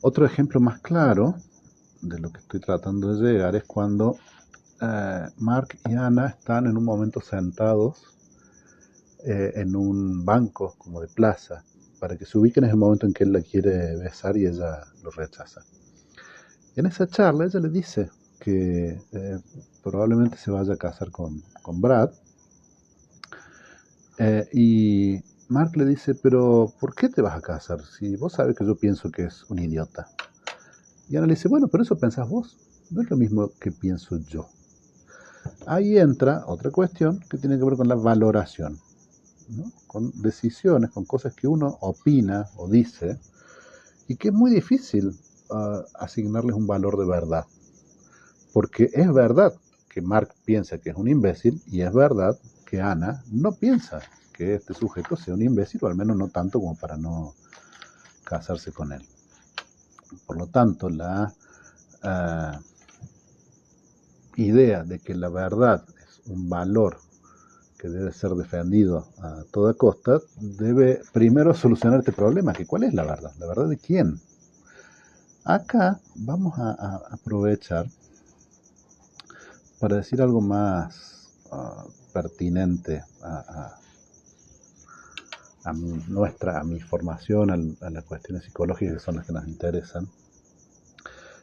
Otro ejemplo más claro de lo que estoy tratando de llegar es cuando Mark y Anna están en un momento sentados en un banco como de plaza, para que se ubiquen en el momento en que él la quiere besar y ella lo rechaza. En esa charla ella le dice que probablemente se vaya a casar con Brad, y Mark le dice, pero ¿por qué te vas a casar si vos sabes que yo pienso que es un idiota? Y Ana le dice, bueno, pero eso pensás vos, no es lo mismo que pienso yo. Ahí entra otra cuestión que tiene que ver con la valoración, ¿no? Con decisiones, con cosas que uno opina o dice, y que es muy difícil asignarles un valor de verdad. Porque es verdad que Mark piensa que es un imbécil, y es verdad que Ana no piensa que este sujeto sea un imbécil, o al menos no tanto como para no casarse con él. Por lo tanto, la idea de que la verdad es un valor que debe ser defendido a toda costa, debe primero solucionar este problema, que ¿cuál es la verdad? ¿La verdad de quién? Acá vamos a aprovechar para decir algo más pertinente a mi formación, a las cuestiones psicológicas que son las que nos interesan,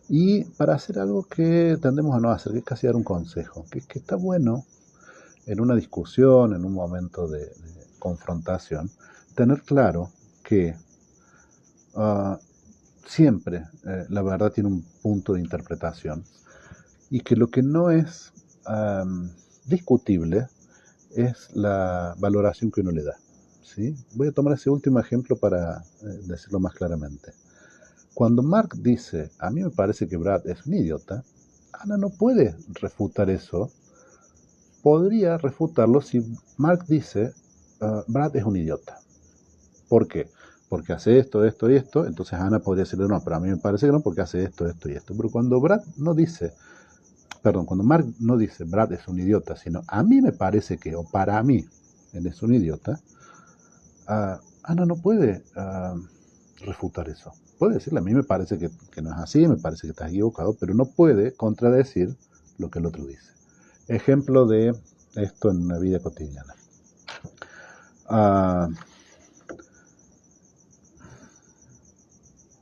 y para hacer algo que tendemos a no hacer, que es casi dar un consejo, que está bueno en una discusión, en un momento de confrontación, tener claro que uh, siempre la verdad tiene un punto de interpretación, y que lo que no es discutible es la valoración que uno le da, ¿sí? Voy a tomar ese último ejemplo para decirlo más claramente. Cuando Mark dice, a mí me parece que Brad es un idiota, Ana no puede refutar eso. Podría refutarlo si Mark dice, Brad es un idiota. ¿Por qué? Porque hace esto, esto y esto. Entonces Ana podría decirle, no, pero a mí me parece que no, porque hace esto, esto y esto. Pero cuando Mark no dice, Brad es un idiota, sino a mí me parece que, o para mí, él es un idiota, Ana no puede refutar eso. Puede decirle, a mí me parece que no es así, me parece que estás equivocado, pero no puede contradecir lo que el otro dice. Ejemplo de esto en una vida cotidiana. A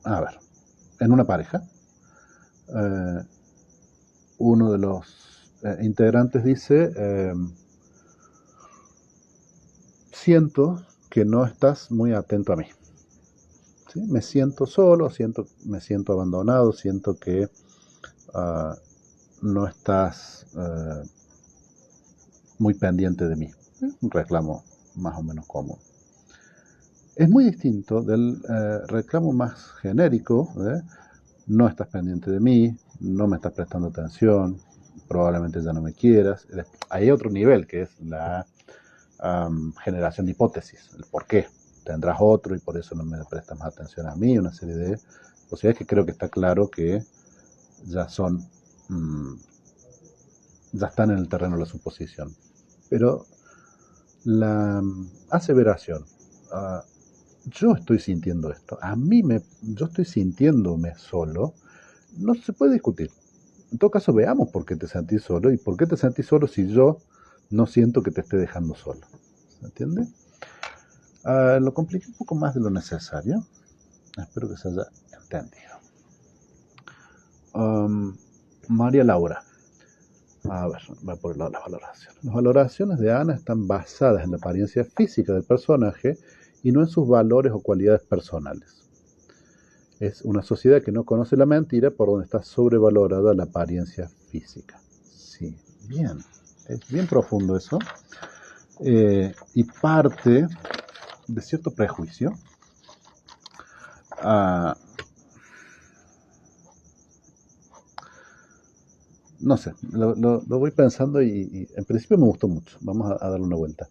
ver, en una pareja, uno de los integrantes dice, siento que no estás muy atento a mí. ¿Sí? Me siento solo, me siento abandonado, siento que no estás muy pendiente de mí. Un reclamo más o menos común. Es muy distinto del reclamo más genérico, no estás pendiente de mí, no me estás prestando atención, probablemente ya no me quieras. Hay otro nivel que es la generación de hipótesis, el por qué. Tendrás otro y por eso no me prestas más atención a mí, una serie de posibilidades que creo que está claro que ya son, ya están en el terreno de la suposición. Pero la aseveración, yo estoy sintiendo esto, yo estoy sintiéndome solo, no se puede discutir. En todo caso, veamos por qué te sentís solo y por qué te sentís solo si yo no siento que te esté dejando solo. ¿Se entiende? Lo compliqué un poco más de lo necesario. Espero que se haya entendido. María Laura. A ver, va por el lado de las valoraciones. Las valoraciones de Ana están basadas en la apariencia física del personaje y no en sus valores o cualidades personales. Es una sociedad que no conoce la mentira, por donde está sobrevalorada la apariencia física. Sí, bien. Es bien profundo eso. Y parte de cierto prejuicio. No sé, lo voy pensando y en principio me gustó mucho. Vamos a darle una vuelta.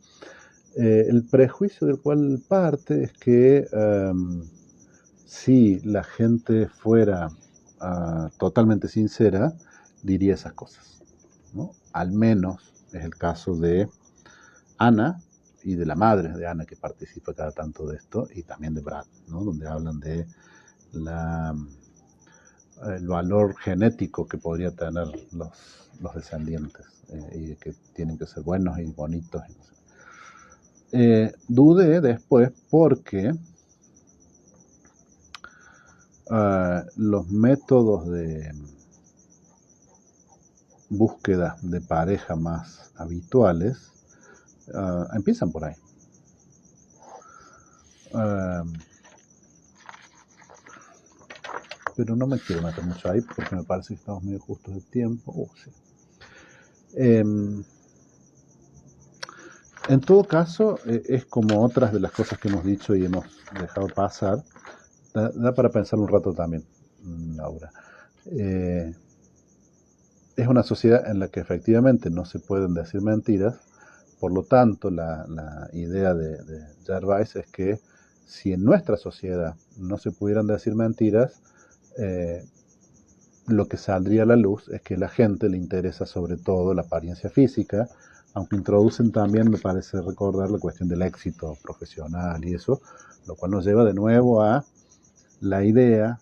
El prejuicio del cual parte es que si la gente fuera totalmente sincera, diría esas cosas, ¿no? Al menos es el caso de Ana y de la madre de Ana que participa cada tanto de esto, y también de Brad, ¿no? Donde hablan de el valor genético que podría tener los descendientes y que tienen que ser buenos y bonitos. Y no sé. Dudé después porque los métodos de búsqueda de pareja más habituales empiezan por ahí. Pero no me quiero meter mucho ahí porque me parece que estamos medio justos de tiempo. Sí. En todo caso, es como otras de las cosas que hemos dicho y hemos dejado pasar. Da para pensar un rato también, Laura. Es una sociedad en la que efectivamente no se pueden decir mentiras. Por lo tanto, la idea de Gervais es que si en nuestra sociedad no se pudieran decir mentiras, lo que saldría a la luz es que a la gente le interesa sobre todo la apariencia física, aunque introducen también, me parece recordar, la cuestión del éxito profesional y eso, lo cual nos lleva de nuevo a la idea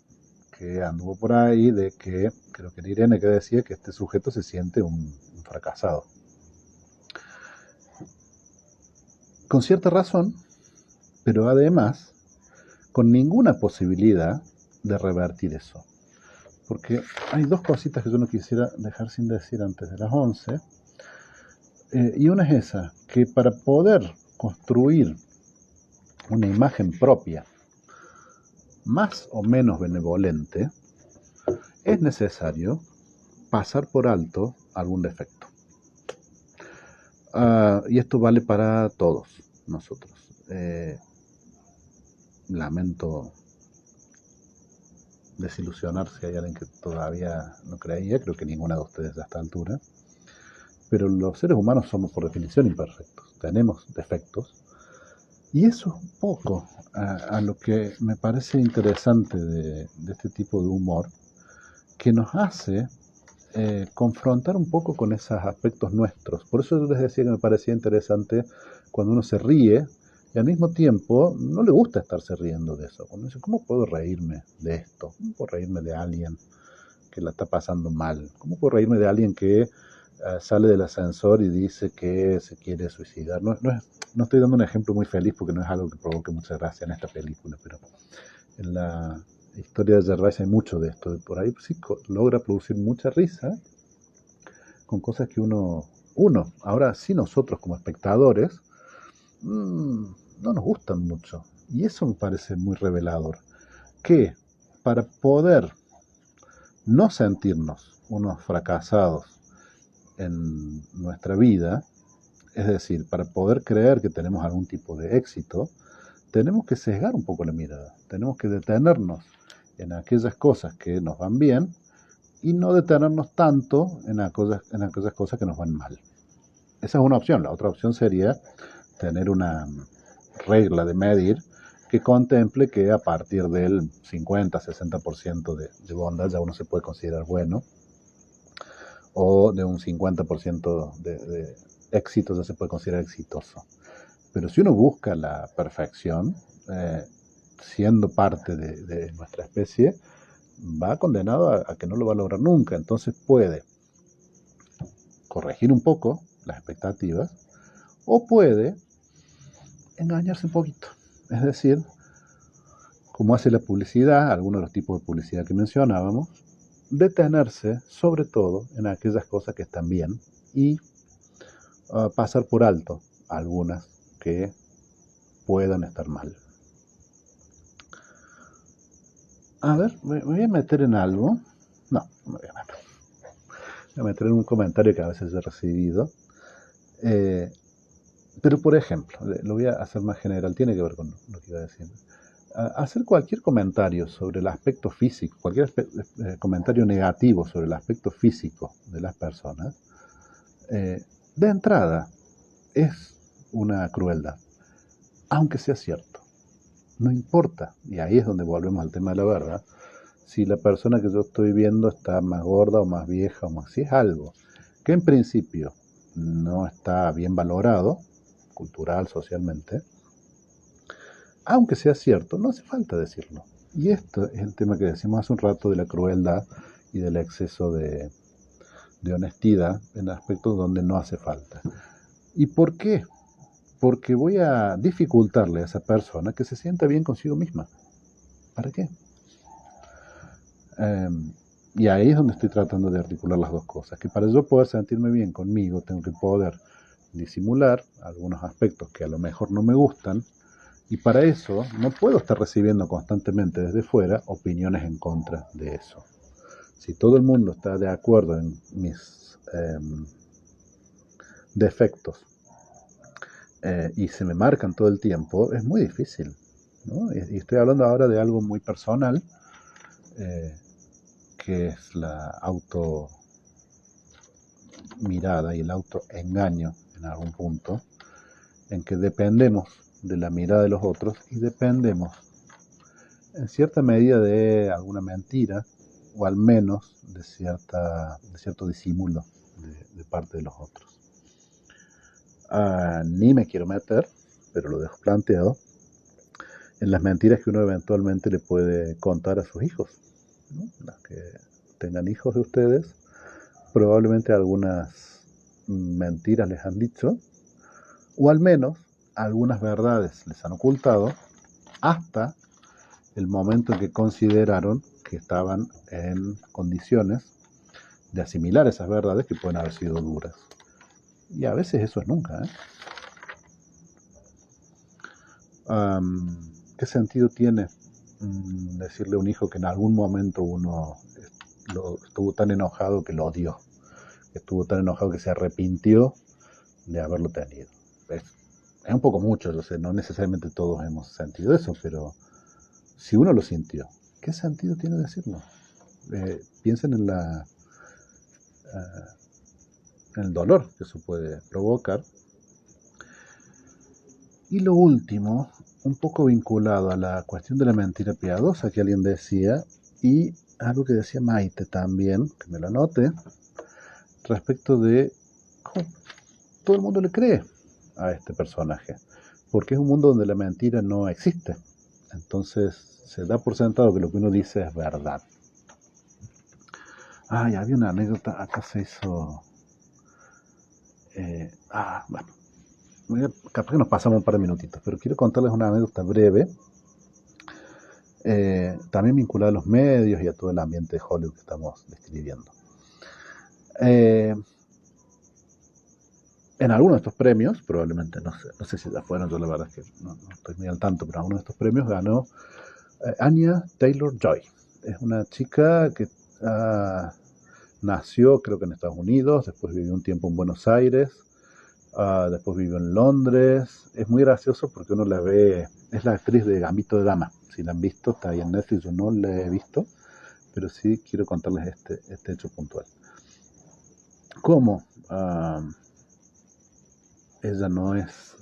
que anduvo por ahí de que, creo que era Irene que decía que este sujeto se siente un fracasado. Con cierta razón, pero además con ninguna posibilidad de revertir eso. Porque hay dos cositas que yo no quisiera dejar sin decir antes de las 11. Y una es esa, que para poder construir una imagen propia, más o menos benevolente, es necesario pasar por alto algún defecto. Y esto vale para todos nosotros. Lamento desilusionar si hay alguien que todavía no creía, creo que ninguna de ustedes a esta altura, pero los seres humanos somos por definición imperfectos, tenemos defectos, y eso es un poco a lo que me parece interesante de este tipo de humor, que nos hace confrontar un poco con esos aspectos nuestros. Por eso yo les decía que me parecía interesante cuando uno se ríe y al mismo tiempo no le gusta estarse riendo de eso. Cuando dice, ¿cómo puedo reírme de esto? ¿Cómo puedo reírme de alguien que la está pasando mal? ¿Cómo puedo reírme de alguien que sale del ascensor y dice que se quiere suicidar? No estoy dando un ejemplo muy feliz porque no es algo que provoque mucha gracia en esta película, pero en la historia de Gervais hay mucho de esto. Por ahí sí logra producir mucha risa con cosas que uno, ahora sí nosotros como espectadores, no nos gustan mucho. Y eso me parece muy revelador. Que para poder no sentirnos unos fracasados en nuestra vida, es decir, para poder creer que tenemos algún tipo de éxito, tenemos que sesgar un poco la mirada, tenemos que detenernos en aquellas cosas que nos van bien y no detenernos tanto en aquellas cosas que nos van mal. Esa es una opción. La otra opción sería tener una regla de medir que contemple que a partir del 50-60% de bondad ya uno se puede considerar bueno, o de un 50% de éxito ya se puede considerar exitoso. Pero si uno busca la perfección, eh, siendo parte de nuestra especie, va condenado a que no lo va a lograr nunca. Entonces puede corregir un poco las expectativas o puede engañarse un poquito. Es decir, como hace la publicidad, algunos de los tipos de publicidad que mencionábamos, detenerse sobre todo en aquellas cosas que están bien y pasar por alto algunas que puedan estar mal. A ver, me voy a meter en algo. No, no me voy a meter. Me voy a meter en un comentario que a veces he recibido. Eh, pero, por ejemplo, lo voy a hacer más general, tiene que ver con lo que iba a decir. Hacer cualquier comentario sobre el aspecto físico, cualquier comentario negativo sobre el aspecto físico de las personas, de entrada es una crueldad, aunque sea cierto. No importa, y ahí es donde volvemos al tema de la verdad, si la persona que yo estoy viendo está más gorda o más vieja o más, si es algo que en principio no está bien valorado, cultural, socialmente, aunque sea cierto, no hace falta decirlo. Y esto es el tema que decimos hace un rato de la crueldad y del exceso de honestidad en aspectos donde no hace falta. ¿Y por qué? Porque voy a dificultarle a esa persona que se sienta bien consigo misma. ¿Para qué? Eh, y ahí es donde estoy tratando de articular las dos cosas. Que para yo poder sentirme bien conmigo, tengo que poder disimular algunos aspectos que a lo mejor no me gustan. Y para eso no puedo estar recibiendo constantemente desde fuera opiniones en contra de eso. Si todo el mundo está de acuerdo en mis defectos y se me marcan todo el tiempo, es muy difícil, ¿no? Y estoy hablando ahora de algo muy personal, eh, que es la automirada y el autoengaño en algún punto, en que dependemos de la mirada de los otros y dependemos en cierta medida de alguna mentira o al menos de cierto disimulo de parte de los otros. Ni me quiero meter, pero lo dejo planteado, en las mentiras que uno eventualmente le puede contar a sus hijos, ¿no? Las que tengan hijos de ustedes, probablemente algunas mentiras les han dicho, o al menos algunas verdades les han ocultado, hasta el momento en que consideraron que estaban en condiciones de asimilar esas verdades que pueden haber sido duras. Y a veces eso es nunca, ¿eh? ¿Qué sentido tiene decirle a un hijo que en algún momento uno estuvo tan enojado que lo odió, que estuvo tan enojado que se arrepintió de haberlo tenido? Es un poco mucho, yo sé, no necesariamente todos hemos sentido eso, pero si uno lo sintió, ¿qué sentido tiene decirlo? Piensen en el dolor que eso puede provocar. Y lo último, un poco vinculado a la cuestión de la mentira piadosa que alguien decía, y algo que decía Maite también, que me lo anote, respecto de cómo todo el mundo le cree a este personaje, porque es un mundo donde la mentira no existe. Entonces se da por sentado que lo que uno dice es verdad. Había una anécdota, acá se hizo... bueno, capaz que nos pasamos un par de minutitos, pero quiero contarles una anécdota breve, también vinculada a los medios y a todo el ambiente de Hollywood que estamos describiendo. en alguno de estos premios, probablemente, no sé si ya fueron, yo la verdad es que no estoy muy al tanto, pero en alguno de estos premios ganó Anya Taylor-Joy. Es una chica que nació, creo que en Estados Unidos, después vivió un tiempo en Buenos Aires, después vivió en Londres. Es muy gracioso porque uno la ve, es la actriz de Gambito de Dama. Si la han visto, está ahí en Netflix, yo no la he visto, pero sí quiero contarles este hecho puntual. Como ella no es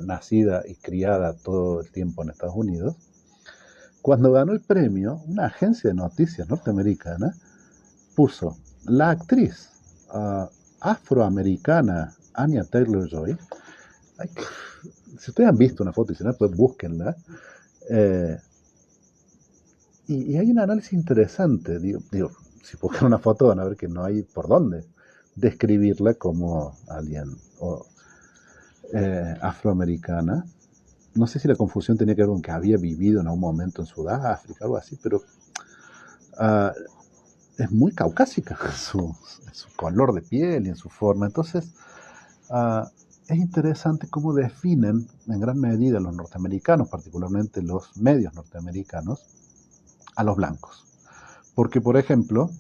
nacida y criada todo el tiempo en Estados Unidos, cuando ganó el premio, una agencia de noticias norteamericana puso la actriz afroamericana Anya Taylor-Joy. Si ustedes han visto una foto y si no, pues búsquenla. Eh, y hay un análisis interesante. Digo, si buscan una foto van a ver que no hay por dónde describirla como alguien afroamericana. No sé si la confusión tenía que ver con que había vivido en algún momento en Sudáfrica, algo así, pero uh, es muy caucásica en su color de piel y en su forma. Entonces, es interesante cómo definen en gran medida los norteamericanos, particularmente los medios norteamericanos, a los blancos. Porque, por ejemplo,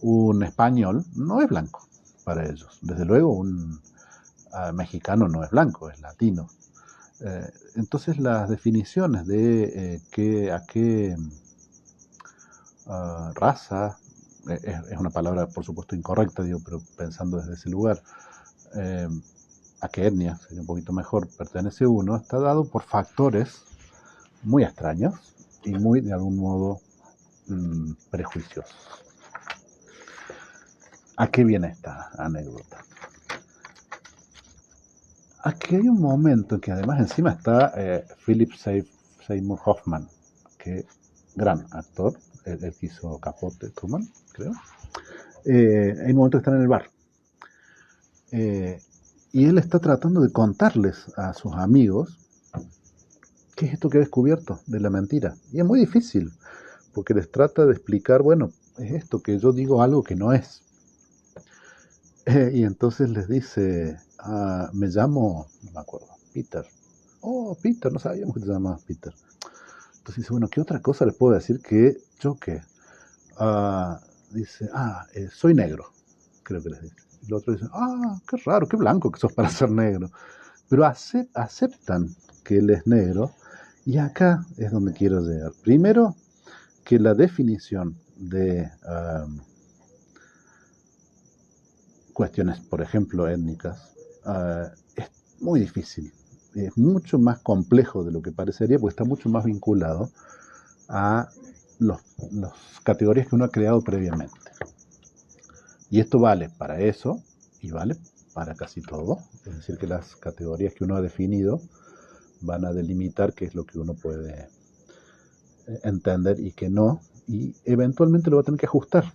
un español no es blanco para ellos. Desde luego, un mexicano no es blanco, es latino. Entonces, las definiciones de a qué raza, es una palabra, por supuesto, incorrecta, digo, pero pensando desde ese lugar, a qué etnia, sería un poquito mejor, pertenece uno, está dado por factores muy extraños y muy, de algún modo, prejuiciosos. ¿A qué viene esta anécdota? Aquí hay un momento en que además encima está Philip Seymour Hoffman, que gran actor, él hizo Capote, Truman, creo. Hay un momento que están en el bar. Y él está tratando de contarles a sus amigos qué es esto que ha descubierto de la mentira. Y es muy difícil, porque les trata de explicar, bueno, es esto que yo digo algo que no es. Y entonces les dice, me llamo, no me acuerdo, Peter. Oh, Peter, no sabíamos que te llamabas Peter. Entonces dice, bueno, ¿qué otra cosa les puedo decir que yo qué? Dice, soy negro, creo que les dice. Y el otro dice, qué raro, qué blanco que sos para ser negro. Pero aceptan que él es negro, y acá es donde quiero llegar. Primero, que la definición de cuestiones, por ejemplo, étnicas, es muy difícil. Es mucho más complejo de lo que parecería, porque está mucho más vinculado a las categorías que uno ha creado previamente. Y esto vale para eso y vale para casi todo. Es decir, que las categorías que uno ha definido van a delimitar qué es lo que uno puede entender y qué no, y eventualmente lo va a tener que ajustar.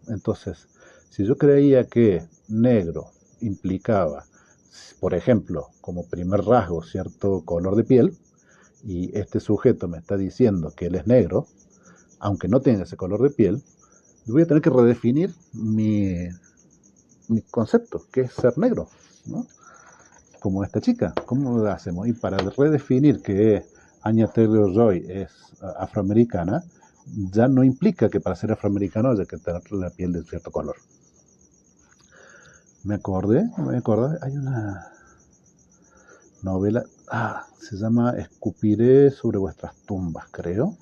Entonces, si yo creía que negro implicaba, por ejemplo, como primer rasgo, cierto color de piel, y este sujeto me está diciendo que él es negro, aunque no tenga ese color de piel, yo voy a tener que redefinir mi concepto, que es ser negro, ¿no? Como esta chica. ¿Cómo lo hacemos? Y para redefinir que Anya Taylor-Joy es afroamericana, ya no implica que para ser afroamericano haya que tener la piel de cierto color. Me acordé, hay una novela, se llama Escupiré sobre vuestras tumbas, creo,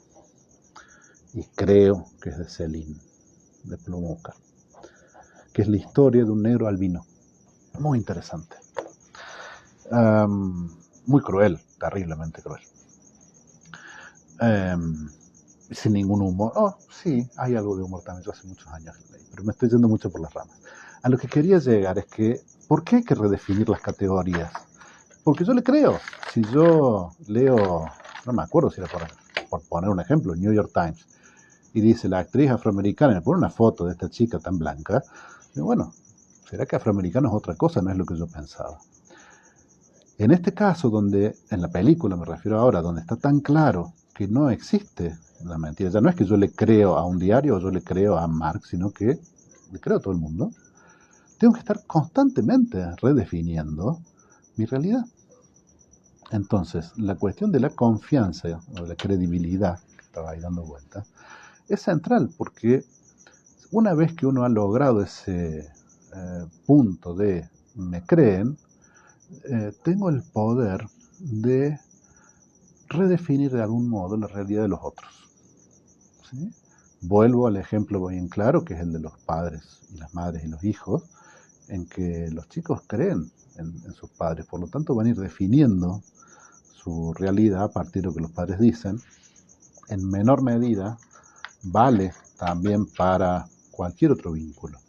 y creo que es de Céline, de Plumócar, que es la historia de un negro albino, muy interesante, muy cruel, terriblemente cruel, sin ningún humor. Sí, hay algo de humor también, yo hace muchos años leí, pero me estoy yendo mucho por las ramas. A lo que quería llegar es que, ¿por qué hay que redefinir las categorías? Porque yo le creo. Si yo leo, no me acuerdo si era por poner un ejemplo, el New York Times, y dice la actriz afroamericana, y me pone una foto de esta chica tan blanca, y bueno, ¿será que afroamericano es otra cosa? No es lo que yo pensaba. En este caso, donde, en la película me refiero ahora, donde está tan claro que no existe la mentira, ya no es que yo le creo a un diario o yo le creo a Marx, sino que le creo a todo el mundo. tengo que estar constantemente redefiniendo mi realidad. Entonces, la cuestión de la confianza o la credibilidad, que estaba ahí dando vuelta, es central porque una vez que uno ha logrado ese punto de me creen, tengo el poder de redefinir de algún modo la realidad de los otros. ¿Sí? Vuelvo al ejemplo bien claro, que es el de los padres y las madres y los hijos, en que los chicos creen en sus padres, por lo tanto van a ir definiendo su realidad a partir de lo que los padres dicen. En menor medida vale también para cualquier otro vínculo.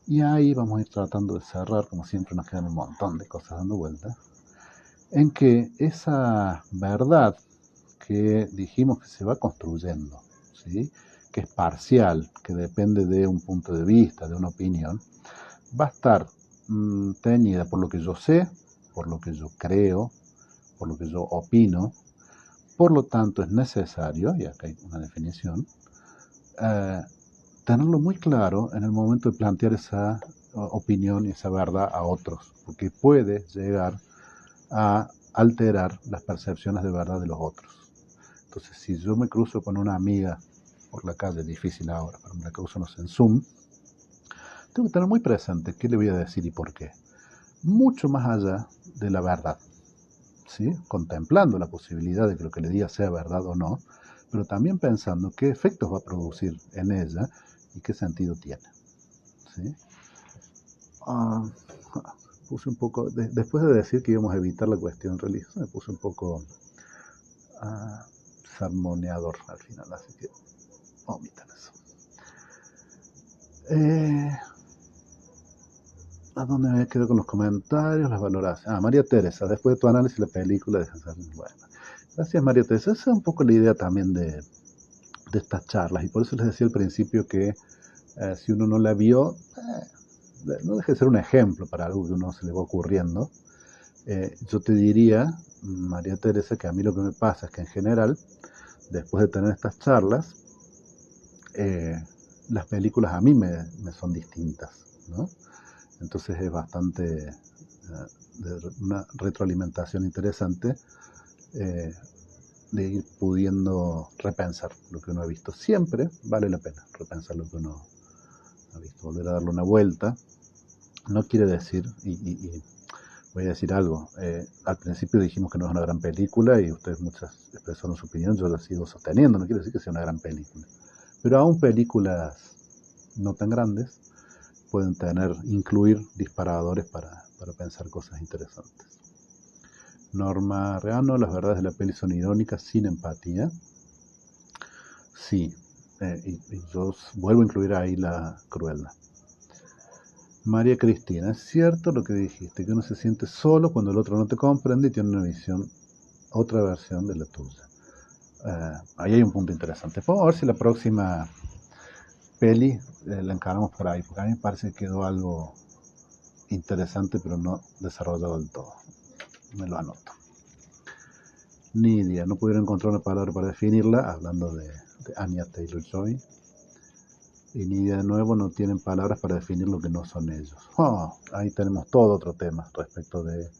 Y ahí vamos a ir tratando de cerrar, como siempre nos quedan un montón de cosas dando vueltas, en que esa verdad que dijimos que se va construyendo, ¿sí? Que es parcial, que depende de un punto de vista, de una opinión, va a estar teñida por lo que yo sé, por lo que yo creo, por lo que yo opino. Por lo tanto, es necesario, y acá hay una definición, eh, tenerlo muy claro en el momento de plantear esa opinión y esa verdad a otros, porque puede llegar a alterar las percepciones de verdad de los otros. Entonces, si yo me cruzo con una amiga por la calle, difícil ahora, pero me la cruzo no sé, en Zoom, tengo que tener muy presente qué le voy a decir y por qué. Mucho más allá de la verdad, ¿sí? Contemplando la posibilidad de que lo que le diga sea verdad o no, pero también pensando qué efectos va a producir en ella y qué sentido tiene. ¿Sí? Ah, puse un poco, después de decir que íbamos a evitar la cuestión religiosa, me puse un poco sermoneador al final, así que omitan eso. ¿A dónde me quedo con los comentarios? Las valoraciones. María Teresa, después de tu análisis de la película, descansar. Bueno, gracias María Teresa. Esa es un poco la idea también de estas charlas, y por eso les decía al principio que si uno no la vio, no deje de ser un ejemplo para algo que uno se le va ocurriendo. Yo te diría, María Teresa, que a mí lo que me pasa es que en general, después de tener estas charlas, las películas a mí me son distintas, ¿no? Entonces es bastante de una retroalimentación interesante de ir pudiendo repensar lo que uno ha visto. Siempre vale la pena repensar lo que uno ha visto, volver a darle una vuelta. No quiere decir, y voy a decir algo, al principio dijimos que no es una gran película y ustedes muchas expresaron su opinión, yo la sigo sosteniendo, no quiere decir que sea una gran película. Pero aún películas no tan grandes pueden incluir disparadores para pensar cosas interesantes. Norma Reano, las verdades de la peli son irónicas, sin empatía. Sí, y yo vuelvo a incluir ahí la crueldad. María Cristina, es cierto lo que dijiste, que uno se siente solo cuando el otro no te comprende y tiene una visión, otra versión de la tuya. Ahí hay un punto interesante. Vamos a ver si la próxima peli la encaramos por ahí, porque a mí me parece que quedó algo interesante, pero no desarrollado del todo. Me lo anoto. Nidia, no pudieron encontrar una palabra para definirla, hablando de Anya Taylor-Joy. Y Nidia de nuevo, no tienen palabras para definir lo que no son ellos. Ahí tenemos todo otro tema respecto de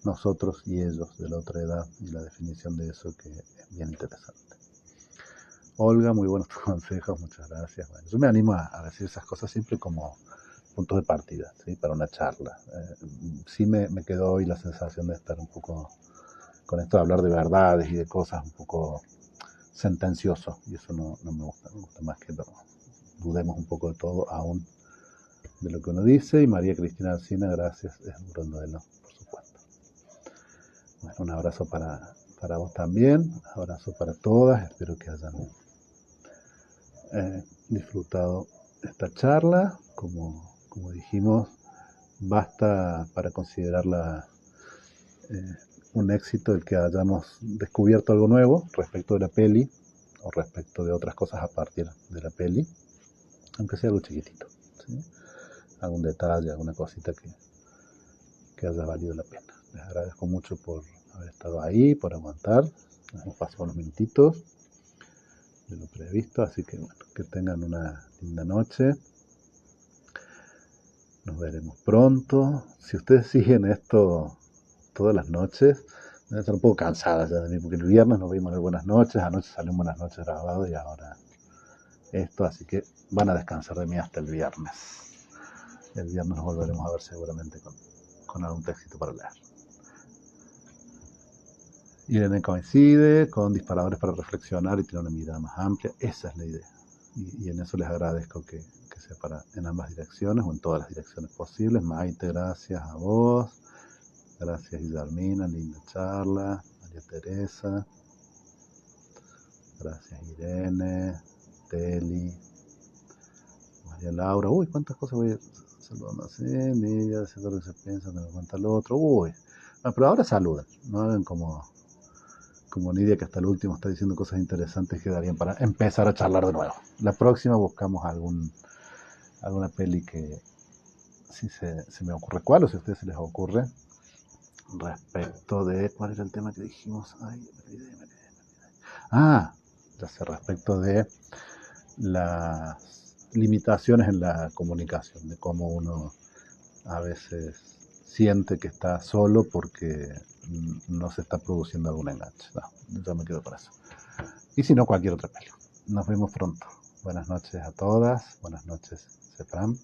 nosotros y ellos de la otra edad y la definición de eso, que es bien interesante. Olga, muy buenos consejos, muchas gracias. Bueno, yo me animo a decir esas cosas siempre como puntos de partida, ¿sí? Para una charla. Sí me quedó hoy la sensación de estar un poco con esto de hablar de verdades y de cosas un poco sentencioso, y eso no me gusta más que dudemos un poco de todo, aún de lo que uno dice. Y María Cristina Alcina, gracias, es un gran duelo, por supuesto. Bueno, un abrazo para vos también, un abrazo para todas, espero que hayan disfrutado esta charla. Como dijimos, basta para considerarla un éxito el que hayamos descubierto algo nuevo respecto de la peli o respecto de otras cosas a partir de la peli, aunque sea algo chiquitito, ¿sí? Algún detalle, alguna cosita que haya valido la pena. Les agradezco mucho por haber estado ahí, por aguantar. Nos hemos pasado unos minutitos de lo previsto, así que bueno, que tengan una linda noche. Nos veremos pronto. Si ustedes siguen esto todas las noches, deben estar un poco cansadas ya de mí, porque el viernes nos vimos en el Buenas noches, anoche salió un Buenas noches grabado y ahora esto, así que van a descansar de mí hasta el viernes. El viernes nos volveremos a ver seguramente con algún textito para leer. Irene coincide con disparadores para reflexionar y tener una mirada más amplia. Esa es la idea. Y en eso les agradezco que sea en ambas direcciones o en todas las direcciones posibles. Maite, gracias a vos. Gracias Guillermina, linda charla. María Teresa. Gracias Irene. Teli. María Laura. Uy, cuántas cosas voy saludando así. Nidia, diciendo lo que se piensa, que me cuenta el otro. Uy. Bueno, pero ahora saluden. No hagan como Nidia, que hasta el último está diciendo cosas interesantes que darían para empezar a charlar de nuevo. La próxima buscamos alguna peli que, si se me ocurre cuál, o si a ustedes se les ocurre, respecto de... ¿Cuál era el tema que dijimos? Ay, me olvidé. Ah, ya sé, respecto de las limitaciones en la comunicación, de cómo uno a veces siente que está solo porque no se está produciendo algún enganche. No, yo me quedo con eso. Y si no, cualquier otra peli. Nos vemos pronto. Buenas noches a todas. Buenas noches, Sefram.